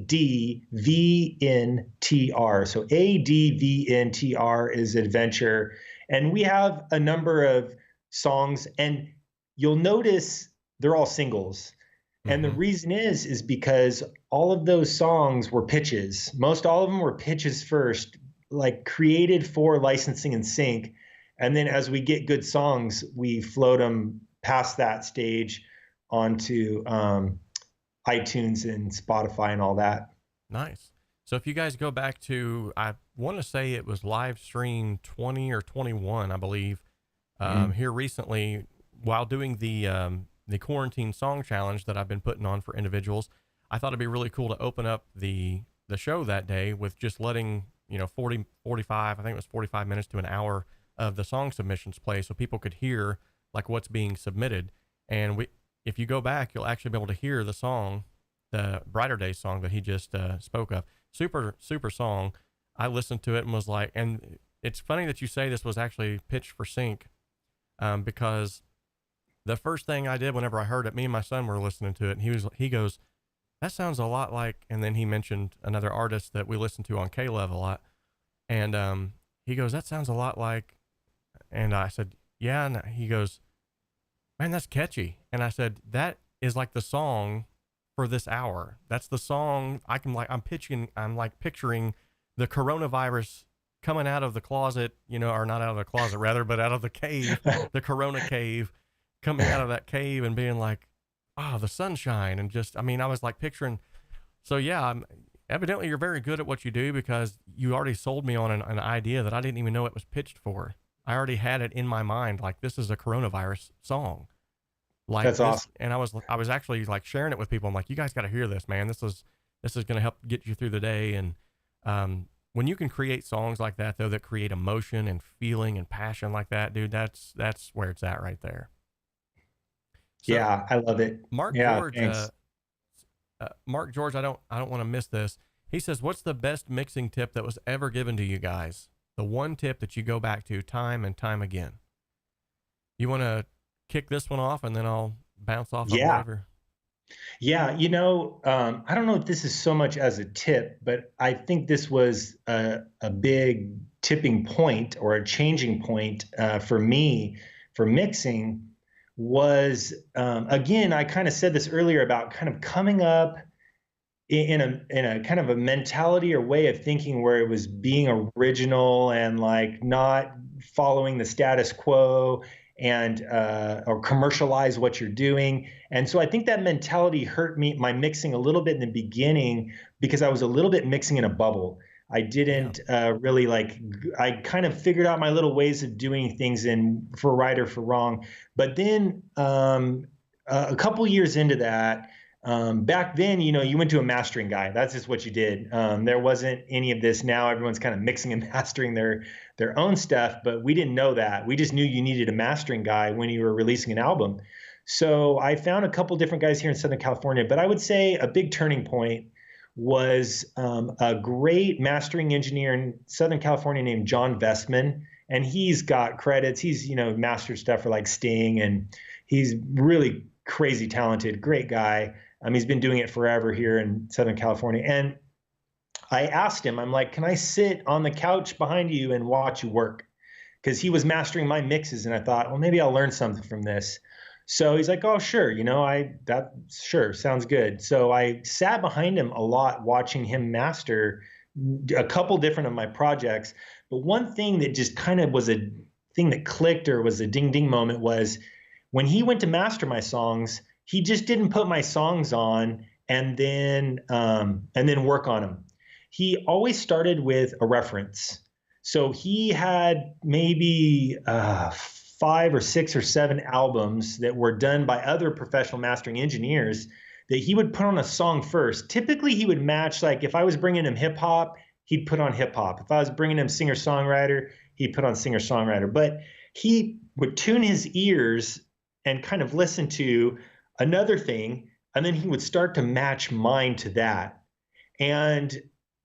So ADVNTR is Adventure. And we have a number of songs, and you'll notice they're all singles. And the reason is because all of those songs were pitches. Most all of them were pitches first, like created for licensing and sync. And then as we get good songs, we float them past that stage onto iTunes and Spotify and all that. Nice. So if you guys go back to, I want to say it was live stream 20 or 21, I believe, here recently, while doing the quarantine song challenge that I've been putting on for individuals, I thought it'd be really cool to open up the show that day with just letting, 45, I think it was 45 minutes to an hour of the song submissions play, so people could hear like what's being submitted. And if you go back, you'll actually be able to hear the song, the Brighter Days song that he just spoke of. Super song. I listened to it and was like, and it's funny that you say this was actually pitched for sync, because the first thing I did whenever I heard it, me and my son were listening to it, and he goes, that sounds a lot like, and then he mentioned another artist that we listened to on K-Level, and he goes, that sounds a lot like, and I said, yeah. And he goes, man, that's catchy. And I said, that is like the song for this hour. That's the song I'm like picturing the coronavirus coming out of the closet, or not out of the closet rather, but out of the cave, the Corona cave, coming out of that cave and being like, the sunshine. And just, I was like picturing, so yeah, evidently you're very good at what you do, because you already sold me on an idea that I didn't even know it was pitched for. I already had it in my mind, like, this is a coronavirus song. Like, that's awesome. And I was actually like sharing it with people. I'm like, you guys got to hear this, man. This is going to help get you through the day. And when you can create songs like that, though, that create emotion and feeling and passion like that, dude, that's where it's at right there. So, yeah, I love it. Mark George, Mark George, I don't want to miss this. He says, what's the best mixing tip that was ever given to you guys? The one tip that you go back to time and time again. You want to kick this one off, and then I'll bounce off on whatever. Yeah, I don't know if this is so much as a tip, but I think this was a big tipping point or a changing point for me for mixing was, again, I kind of said this earlier about kind of coming up in a kind of a mentality or way of thinking where it was being original and like not following the status quo and or commercialize what you're doing. And so I think that mentality hurt my mixing a little bit in the beginning, because I was a little bit mixing in a bubble. I didn't really I kind of figured out my little ways of doing things for right or for wrong. But then a couple years into that, back then, you went to a mastering guy. That's just what you did. There wasn't any of this. Now everyone's kind of mixing and mastering their own stuff, but we didn't know that. We just knew you needed a mastering guy when you were releasing an album. So I found a couple different guys here in Southern California, but I would say a big turning point was a great mastering engineer in Southern California named John Vestman. And he's got credits. He's, mastered stuff for like Sting, and he's really crazy talented, great guy. He's been doing it forever here in Southern California. And I asked him, I'm like, can I sit on the couch behind you and watch you work? Because he was mastering my mixes, and I thought, well, maybe I'll learn something from this. So he's like, oh, sure. Sure. Sounds good. So I sat behind him a lot, watching him master a couple different of my projects. But one thing that just kind of was a thing that clicked, or was a ding ding moment, was when he went to master my songs, he just didn't put my songs on and then work on them. He always started with a reference. So he had maybe 5 or 6 or 7 albums that were done by other professional mastering engineers that he would put on a song first. Typically, he would match, like if I was bringing him hip hop, he'd put on hip hop. If I was bringing him singer-songwriter, he'd put on singer-songwriter. But he would tune his ears and kind of listen to another thing, and then he would start to match mine to that. And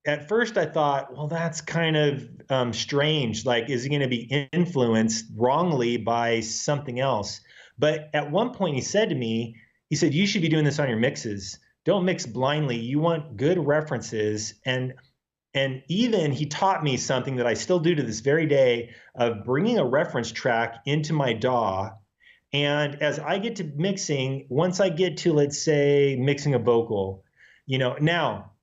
at first I thought, well, that's kind of strange. Like, is he going to be influenced wrongly by something else? But at one point he said to me, he said, you should be doing this on your mixes. Don't mix blindly. You want good references. And even he taught me something that I still do to this very day, of bringing a reference track into my DAW. And as I get to mixing, once I get to, let's say, mixing a vocal, now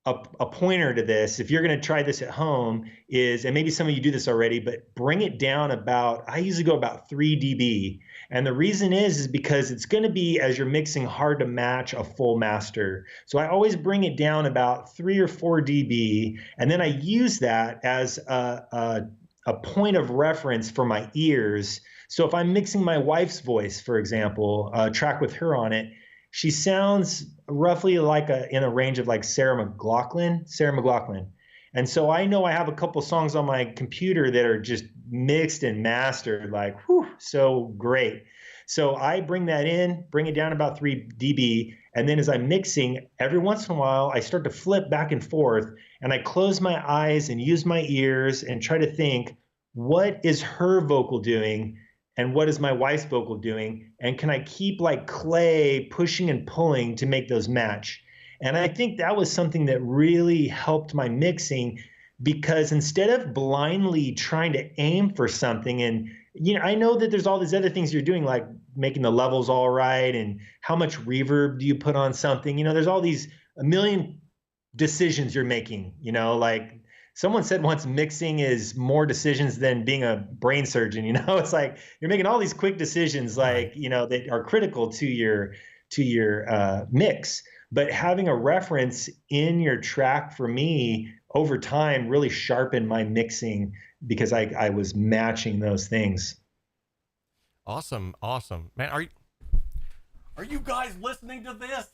a pointer to this, if you're going to try this at home, is, and maybe some of you do this already, but bring it down I usually go about 3 dB. And the reason is because it's going to be, as you're mixing, hard to match a full master. So I always bring it down about 3 or 4 dB. And then I use that as a point of reference for my ears. So if I'm mixing my wife's voice, for example, a track with her on it, she sounds roughly like in a range of like Sarah McLachlan. And so I know I have a couple songs on my computer that are just mixed and mastered, like, whew, so great. So I bring it down about 3 dB. And then as I'm mixing, every once in a while, I start to flip back and forth, and I close my eyes and use my ears and try to think, what is her vocal doing? And what is my wife's vocal doing? And can I keep, like clay, pushing and pulling to make those match? And I think that was something that really helped my mixing, because instead of blindly trying to aim for something and I know that there's all these other things you're doing, like making the levels all right and how much reverb do you put on something. There's all these a million decisions you're making, like someone said once, mixing is more decisions than being a brain surgeon. It's like you're making all these quick decisions, like, that are critical to your mix. But having a reference in your track for me over time really sharpened my mixing because I was matching those things. Awesome. Man, are you guys listening to this?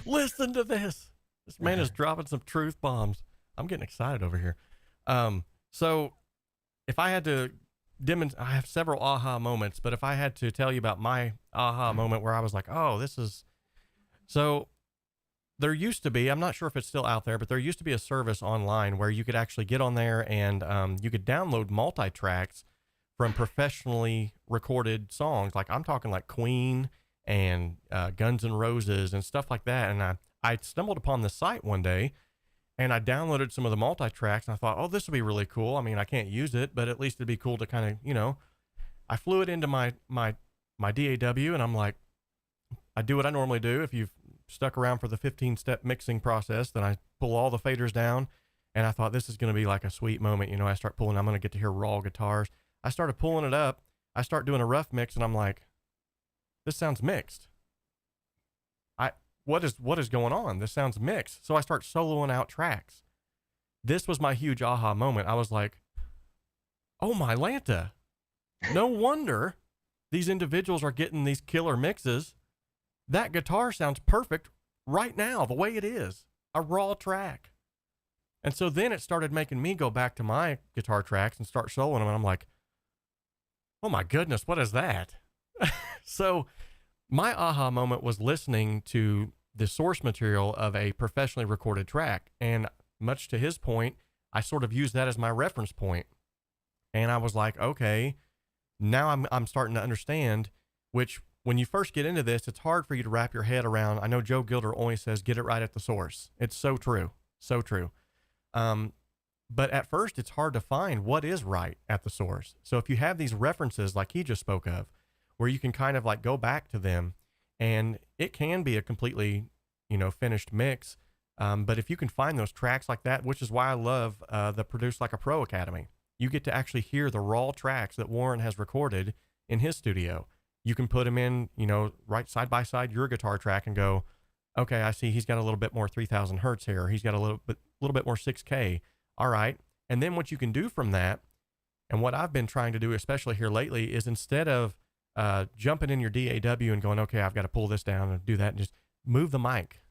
Listen to this. This man is dropping some truth bombs. I'm getting excited over here. So if I had to I have several aha moments, but if I had to tell you about my aha moment where I was like, oh, this is, so there used to be, I'm not sure if it's still out there, but there used to be a service online where you could actually get on there and you could download multi-tracks from professionally recorded songs. Like I'm talking like Queen and Guns N' Roses and stuff like that. And I stumbled upon this site one day and I downloaded some of the multi-tracks and I thought, oh, this would be really cool. I mean, I can't use it, but at least it'd be cool to kind of, I flew it into my DAW and I'm like, I do what I normally do. If you've stuck around for the 15-step mixing process, then I pull all the faders down and I thought this is going to be like a sweet moment. I start pulling, I'm going to get to hear raw guitars. I started pulling it up. I start doing a rough mix and I'm like, this sounds mixed. What is going on? This sounds mixed. So I start soloing out tracks. This was my huge aha moment. I was like, oh my Lanta. No wonder these individuals are getting these killer mixes. That guitar sounds perfect right now, the way it is. A raw track. And so then it started making me go back to my guitar tracks and start soloing them. And I'm like, oh my goodness, what is that? So my aha moment was listening to the source material of a professionally recorded track. And much to his point, I sort of used that as my reference point. And I was like, okay, now I'm starting to understand, which when you first get into this, it's hard for you to wrap your head around. I know Joe Gilder always says, get it right at the source. It's so true. So true. But at first it's hard to find what is right at the source. So if you have these references like he just spoke of, where you can kind of like go back to them and it can be a completely, finished mix. But if you can find those tracks like that, which is why I love the Produce Like a Pro Academy, you get to actually hear the raw tracks that Warren has recorded in his studio. You can put them in, right side by side your guitar track and go, okay, I see he's got a little bit more 3000 hertz here. He's got a little bit more 6K. All right. And then what you can do from that, and what I've been trying to do, especially here lately, is instead of jumping in your DAW and going, okay, I've got to pull this down and do that, and just move the mic.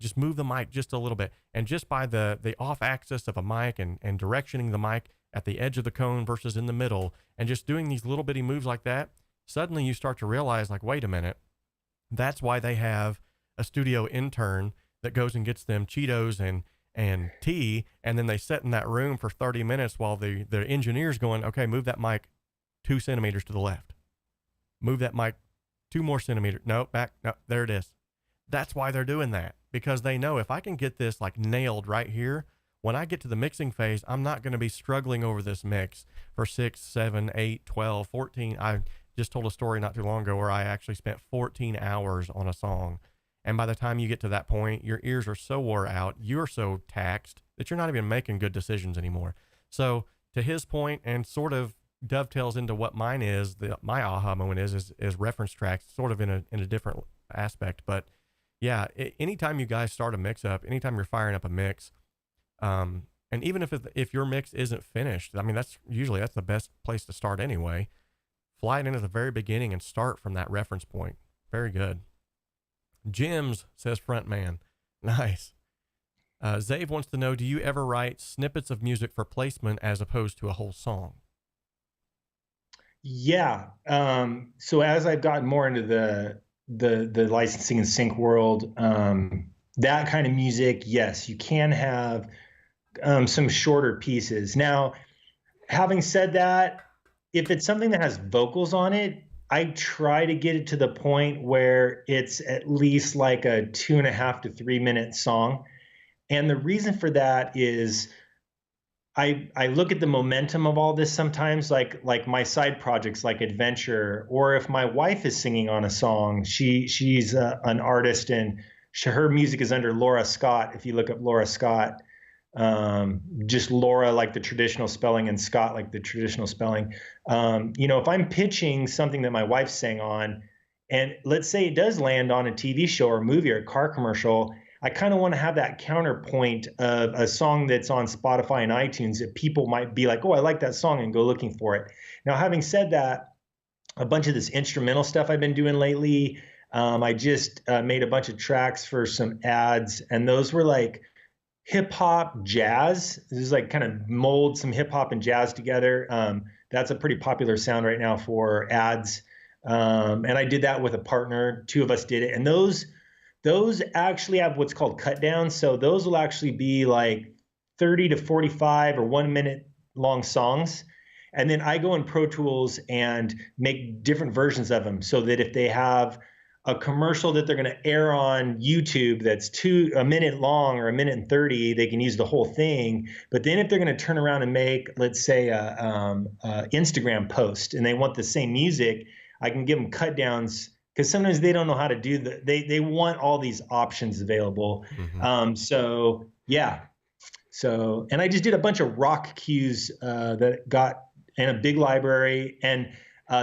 Just move the mic just a little bit. And just by the off axis of a mic and directioning the mic at the edge of the cone versus in the middle, and just doing these little bitty moves like that, suddenly you start to realize, like, wait a minute, that's why they have a studio intern that goes and gets them Cheetos and tea, and then they sit in that room for 30 minutes while the engineer's going, okay, move that mic 2 centimeters to the left. Move that mic 2 more centimeters. No, back. No, there it is. That's why they're doing that, because they know if I can get this like nailed right here, when I get to the mixing phase, I'm not going to be struggling over this mix for 6, 7, 8, 12, 14. I just told a story not too long ago where I actually spent 14 hours on a song. And by the time you get to that point, your ears are so wore out, you're so taxed that you're not even making good decisions anymore. So to his point, and sort of dovetails into what mine is, my aha moment is reference tracks, sort of in a different aspect. But yeah, anytime you guys start a mix up, anytime you're firing up a mix, and even if your mix isn't finished, I mean, that's the best place to start anyway. Fly it in at the very beginning and start from that reference point. Very good. Jims says frontman. Nice. Zave wants to know, do you ever write snippets of music for placement as opposed to a whole song? Yeah. So as I've gotten more into the licensing and sync world, that kind of music, yes, you can have some shorter pieces. Now, having said that, if it's something that has vocals on it, I try to get it to the point where it's at least like a 2.5 to 3 minute song. And the reason for that is I look at the momentum of all this sometimes, like my side projects like Adventure, or if my wife is singing on a song, she's an artist, and her music is under Laura Scott. If you look up Laura Scott, just Laura like the traditional spelling and Scott like the traditional spelling. If I'm pitching something that my wife sang on, and let's say it does land on a TV show or a movie or a car commercial, I kind of want to have that counterpoint of a song that's on Spotify and iTunes that people might be like, oh, I like that song, and go looking for it. Now, having said that, a bunch of this instrumental stuff I've been doing lately, I just made a bunch of tracks for some ads, and those were like hip hop jazz. This is like kind of mold some hip hop and jazz together. That's a pretty popular sound right now for ads. And I did that with a partner. Two of us did it. And those actually have what's called cut downs. So those will actually be like 30 to 45 or 1 minute long songs. And then I go in Pro Tools and make different versions of them so that if they have a commercial that they're going to air on YouTube that's a minute long or 1:30, they can use the whole thing. But then if they're going to turn around and make, let's say, a Instagram post and they want the same music, I can give them cut downs, because sometimes they don't know how to do they want all these options available. So yeah. So, and I just did a bunch of rock cues that got in a big library, and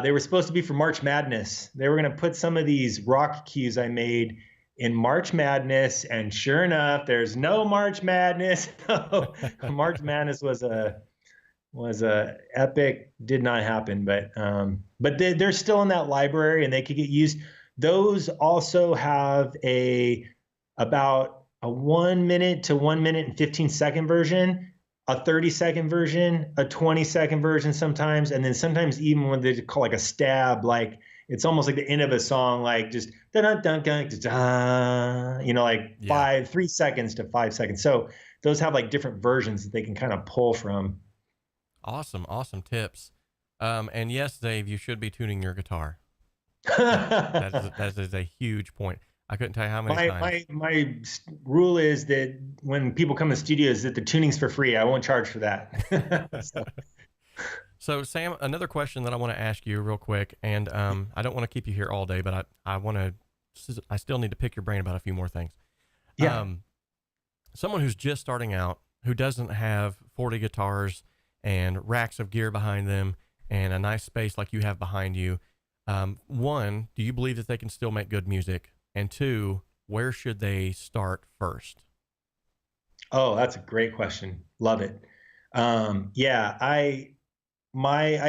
they were supposed to be for March Madness. They were going to put some of these rock cues I made in March Madness, and sure enough, there's no March Madness. March Madness was a epic, did not happen, but they're still in that library and they could get used. Those also have about a 1 minute to 1 minute and 15-second version, a 30-second version, a 20-second version sometimes, and then sometimes even when they call like a stab, like it's almost like the end of a song, like just dun dun dun dun, like 3 seconds to 5 seconds. So those have like different versions that they can kind of pull from. Awesome tips. And yes, Dave, you should be tuning your guitar. That is a huge point. I couldn't tell you how many times. My rule is that when people come to studios, that the tuning's for free. I won't charge for that. So Sam, another question that I want to ask you real quick, and I don't want to keep you here all day, but I still need to pick your brain about a few more things. Yeah. Someone who's just starting out, who doesn't have 40 guitars and racks of gear behind them and a nice space like you have behind you. One, do you believe that they can still make good music? And two, where should they start first? Oh, that's a great question. Love it. I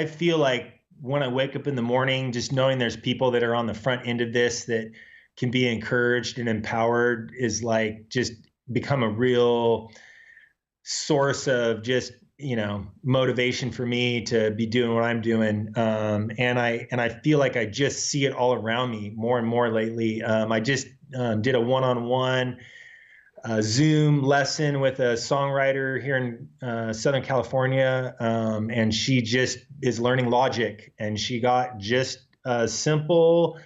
feel like when I wake up in the morning, just knowing there's people that are on the front end of this that can be encouraged and empowered is like just become a real source of just, motivation for me to be doing what I'm doing. And I feel like I just see it all around me more and more lately. I just did a one-on-one Zoom lesson with a songwriter here in Southern California. And she just is learning Logic, and she got just a simple,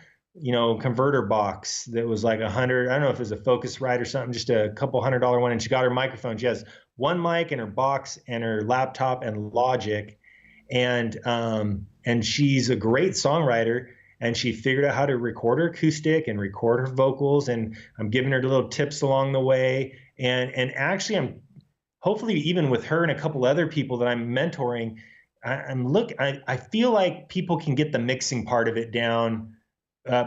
converter box that was like I don't know if it was a Focusrite or something, just a couple $100 one. And she got her microphone. She has one mic and her box and her laptop and Logic. And she's a great songwriter, and she figured out how to record her acoustic and record her vocals. And I'm giving her little tips along the way. And actually I'm hopefully even with her and a couple other people that I'm mentoring, I feel like people can get the mixing part of it down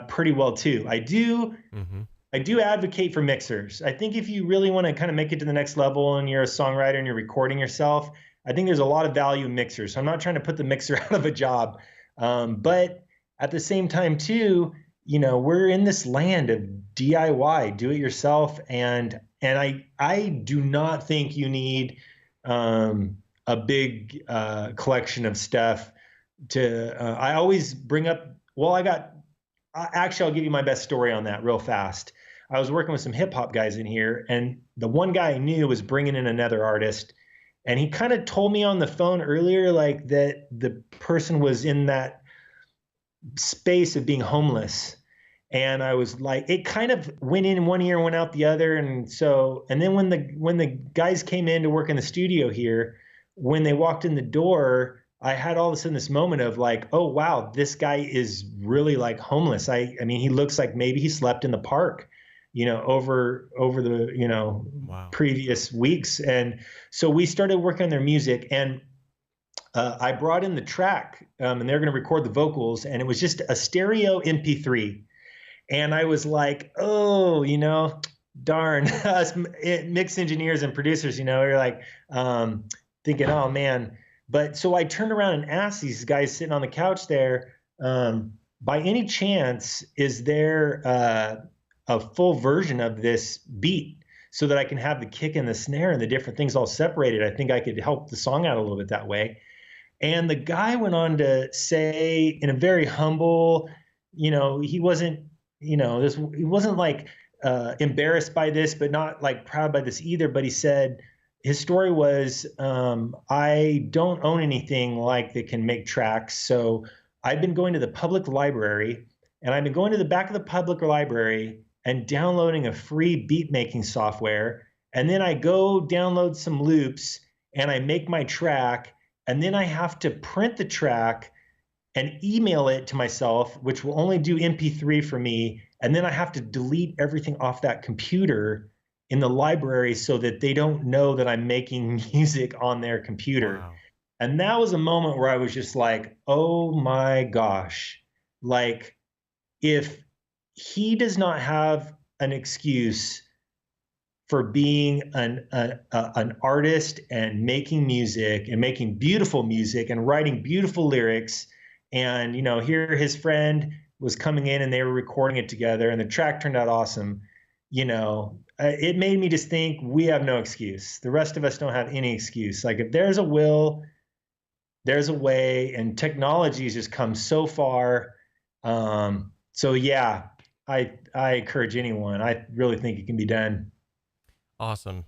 pretty well too. I do advocate for mixers. I think if you really want to kind of make it to the next level and you're a songwriter and you're recording yourself, I think there's a lot of value in mixers. So I'm not trying to put the mixer out of a job. But at the same time too, we're in this land of DIY, do it yourself. And I do not think you need a big collection of stuff I always bring up, I'll give you my best story on that real fast. I was working with some hip hop guys in here, and the one guy I knew was bringing in another artist, and he kind of told me on the phone earlier, like that the person was in that space of being homeless. And I was like, it kind of went in one ear and went out the other. And then when the guys came in to work in the studio here, when they walked in the door, I had all of a sudden this moment of like, oh wow, this guy is really like homeless. I mean, he looks like maybe he slept in the park, over the, Wow. previous weeks. And so we started working on their music, and I brought in the track, and they're going to record the vocals, and it was just a stereo MP3. And I was like, oh, darn, us mix engineers and producers, you're like, thinking, oh man. But so I turned around and asked these guys sitting on the couch there, by any chance, is there a full version of this beat so that I can have the kick and the snare and the different things all separated? I think I could help the song out a little bit that way. And the guy went on to say, in a very humble, he wasn't, he wasn't like embarrassed by this, but not like proud by this either. But he said his story was, I don't own anything like that can make tracks. So I've been going to the public library, and I've been going to the back of the public library and downloading a free beat making software. And then I go download some loops and I make my track. And then I have to print the track and email it to myself, which will only do MP3 for me. And then I have to delete everything off that computer in the library so that they don't know that I'm making music on their computer. Wow. And that was a moment where I was just like, oh my gosh, like if he does not have an excuse for being an artist and making music and making beautiful music and writing beautiful lyrics, and here his friend was coming in and they were recording it together and the track turned out awesome, it made me just think we have no excuse. The rest of us don't have any excuse. Like if there's a will, there's a way, and technology has just come so far. So yeah, I encourage anyone. I really think it can be done. Awesome.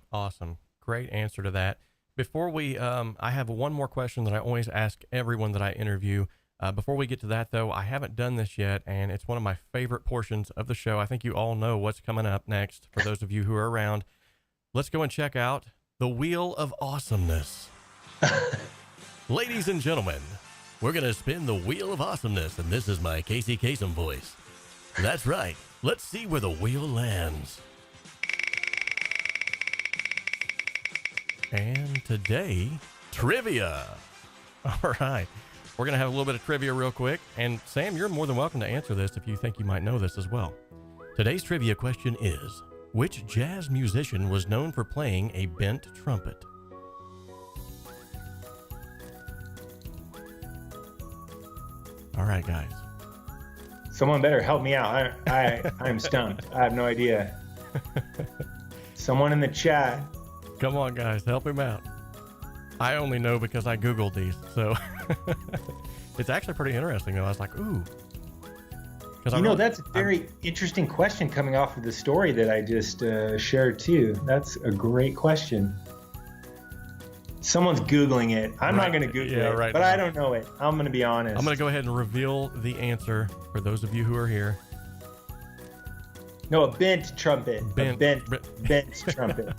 Great answer to that. Before we, I have one more question that I always ask everyone that I interview. Before we get to that though, I haven't done this yet, and it's one of my favorite portions of the show. I think you all know what's coming up next. For those of you who are around, let's go and check out the Wheel of Awesomeness. Ladies and gentlemen, we're going to spin the Wheel of Awesomeness, and this is my Casey Kasem voice. That's right. Let's see where the wheel lands. And today, trivia. All right. We're going to have a little bit of trivia real quick. And Sam, you're more than welcome to answer this if you think you might know this as well. Today's trivia question is, which jazz musician was known for playing a bent trumpet? All right, guys. Someone better help me out. I'm stumped. I have no idea. Someone in the chat. Come on, guys, help him out. I only know because I Googled these, so it's actually pretty interesting. Though I was like, ooh. That's a very interesting question coming off of the story that I just shared too. That's a great question. Someone's Googling it. I'm not going to Google it, right, but I don't know it. I'm going to be honest. I'm going to go ahead and reveal the answer for those of you who are here. No, a bent trumpet. Bent trumpet.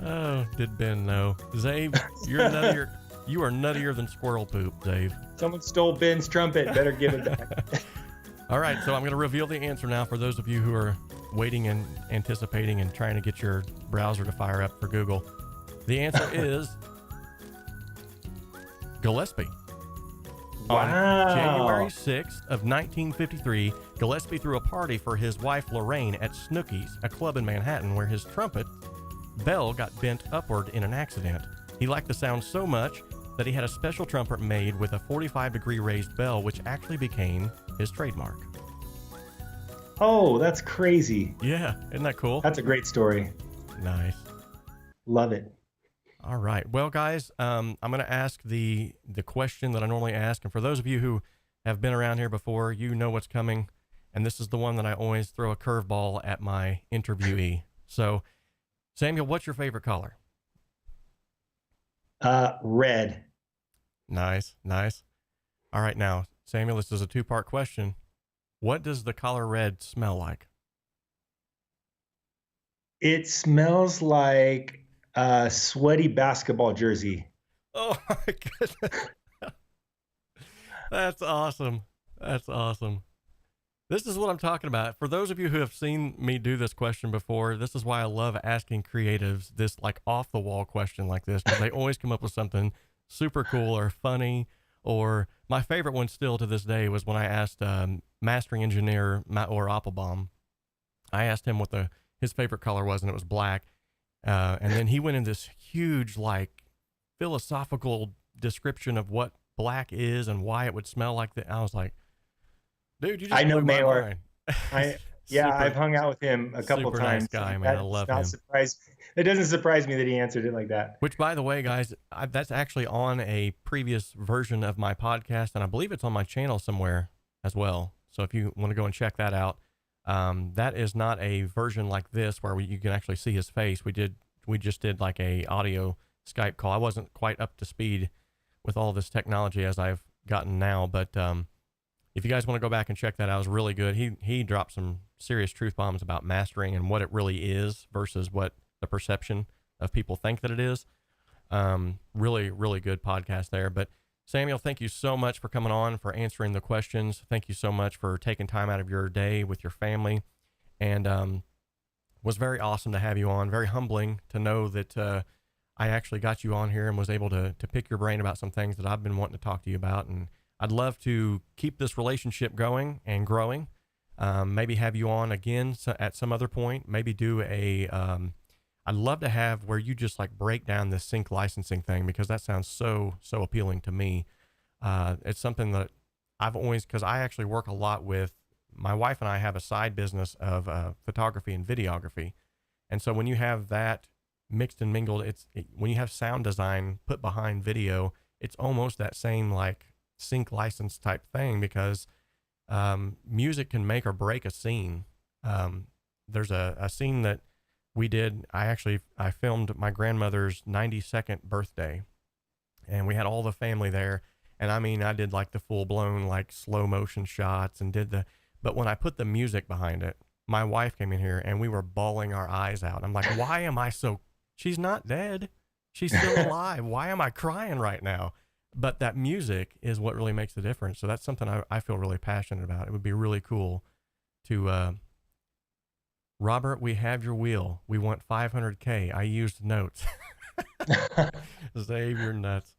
Oh, did Ben know? Zave, you're nuttier. You are nuttier than squirrel poop, Dave. Someone stole Ben's trumpet. Better give it back. All right, so I'm going to reveal the answer now for those of you who are waiting and anticipating and trying to get your browser to fire up for Google. The answer is Gillespie. Wow. On January 6th of 1953, Gillespie threw a party for his wife Lorraine at Snooki's, a club in Manhattan, where his trumpet bell got bent upward in an accident. He liked the sound so much that he had a special trumpet made with a 45-degree raised bell, which actually became his trademark. Oh, that's crazy. Yeah, isn't that cool? That's a great story. Nice. Love it. All right. Well, guys, I'm going to ask the question that I normally ask. And for those of you who have been around here before, you know what's coming. And this is the one that I always throw a curveball at my interviewee. So, Samuel, what's your favorite color? Red. Nice. All right. Now, Samuel, this is a two-part question. What does the color red smell like? It smells like Sweaty basketball jersey. Oh my goodness. That's awesome. That's awesome. This is what I'm talking about. For those of you who have seen me do this question before, this is why I love asking creatives this like off the wall question like this, because they always come up with something super cool or funny. Or my favorite one still to this day was when I asked mastering engineer or Applebaum. I asked him what his favorite color was, and it was black. And then he went in this huge like philosophical description of what black is and why it would smell like that. I was like, dude, you just I know blew my Mayor. mind. I've hung out with him a couple super times. Nice guy, man. I love him. It doesn't surprise me that he answered it like that. Which, by the way, guys, that's actually on a previous version of my podcast, and I believe it's on my channel somewhere as well. So if you want to go and check that out, that is not a version like this where you can actually see his face. We just did like a audio Skype call. I wasn't quite up to speed with all this technology as I've gotten now, but if you guys want to go back and check that out, it was really good. He dropped some serious truth bombs about mastering and what it really is versus what the perception of people think that it is. Really, really good podcast there. But Samuel, thank you so much for coming on, for answering the questions. Thank you so much for taking time out of your day with your family. And was very awesome to have you on. Very humbling to know that I actually got you on here and was able to pick your brain about some things that I've been wanting to talk to you about. And I'd love to keep this relationship going and growing. Maybe have you on again at some other point. Maybe do I'd love to have where you just like break down this sync licensing thing, because that sounds so appealing to me. It's something that I've always, because I actually work a lot with, my wife and I have a side business of photography and videography. And so when you have that mixed and mingled, when you have sound design put behind video, it's almost that same like sync license type thing, because music can make or break a scene. There's a scene that we did. I filmed my grandmother's 92nd birthday, and we had all the family there. And I mean, I did like the full blown like slow motion shots and but when I put the music behind it, my wife came in here and we were bawling our eyes out. I'm like, why am I she's not dead. She's still alive. Why am I crying right now? But that music is what really makes the difference. So that's something I feel really passionate about. It would be really cool to, Robert, we have your wheel. We want 500K. I used notes. Save your nuts.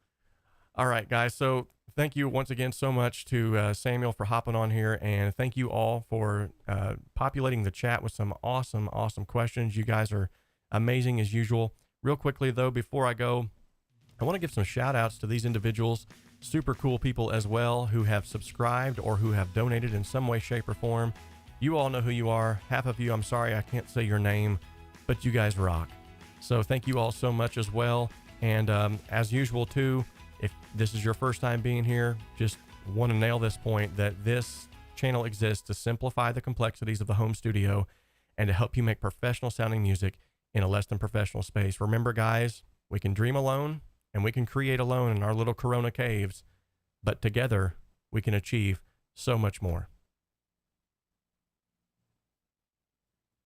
All right, guys. So thank you once again so much to Samuel for hopping on here. And thank you all for populating the chat with some awesome questions. You guys are amazing as usual. Real quickly, though, before I go, I want to give some shout outs to these individuals, super cool people as well, who have subscribed or who have donated in some way, shape, or form. You all know who you are. Half of you, I'm sorry I can't say your name, but you guys rock. So thank you all so much as well. And as usual, too, if this is your first time being here, just want to nail this point that this channel exists to simplify the complexities of the home studio and to help you make professional sounding music in a less than professional space. Remember, guys, we can dream alone and we can create alone in our little Corona caves, but together we can achieve so much more.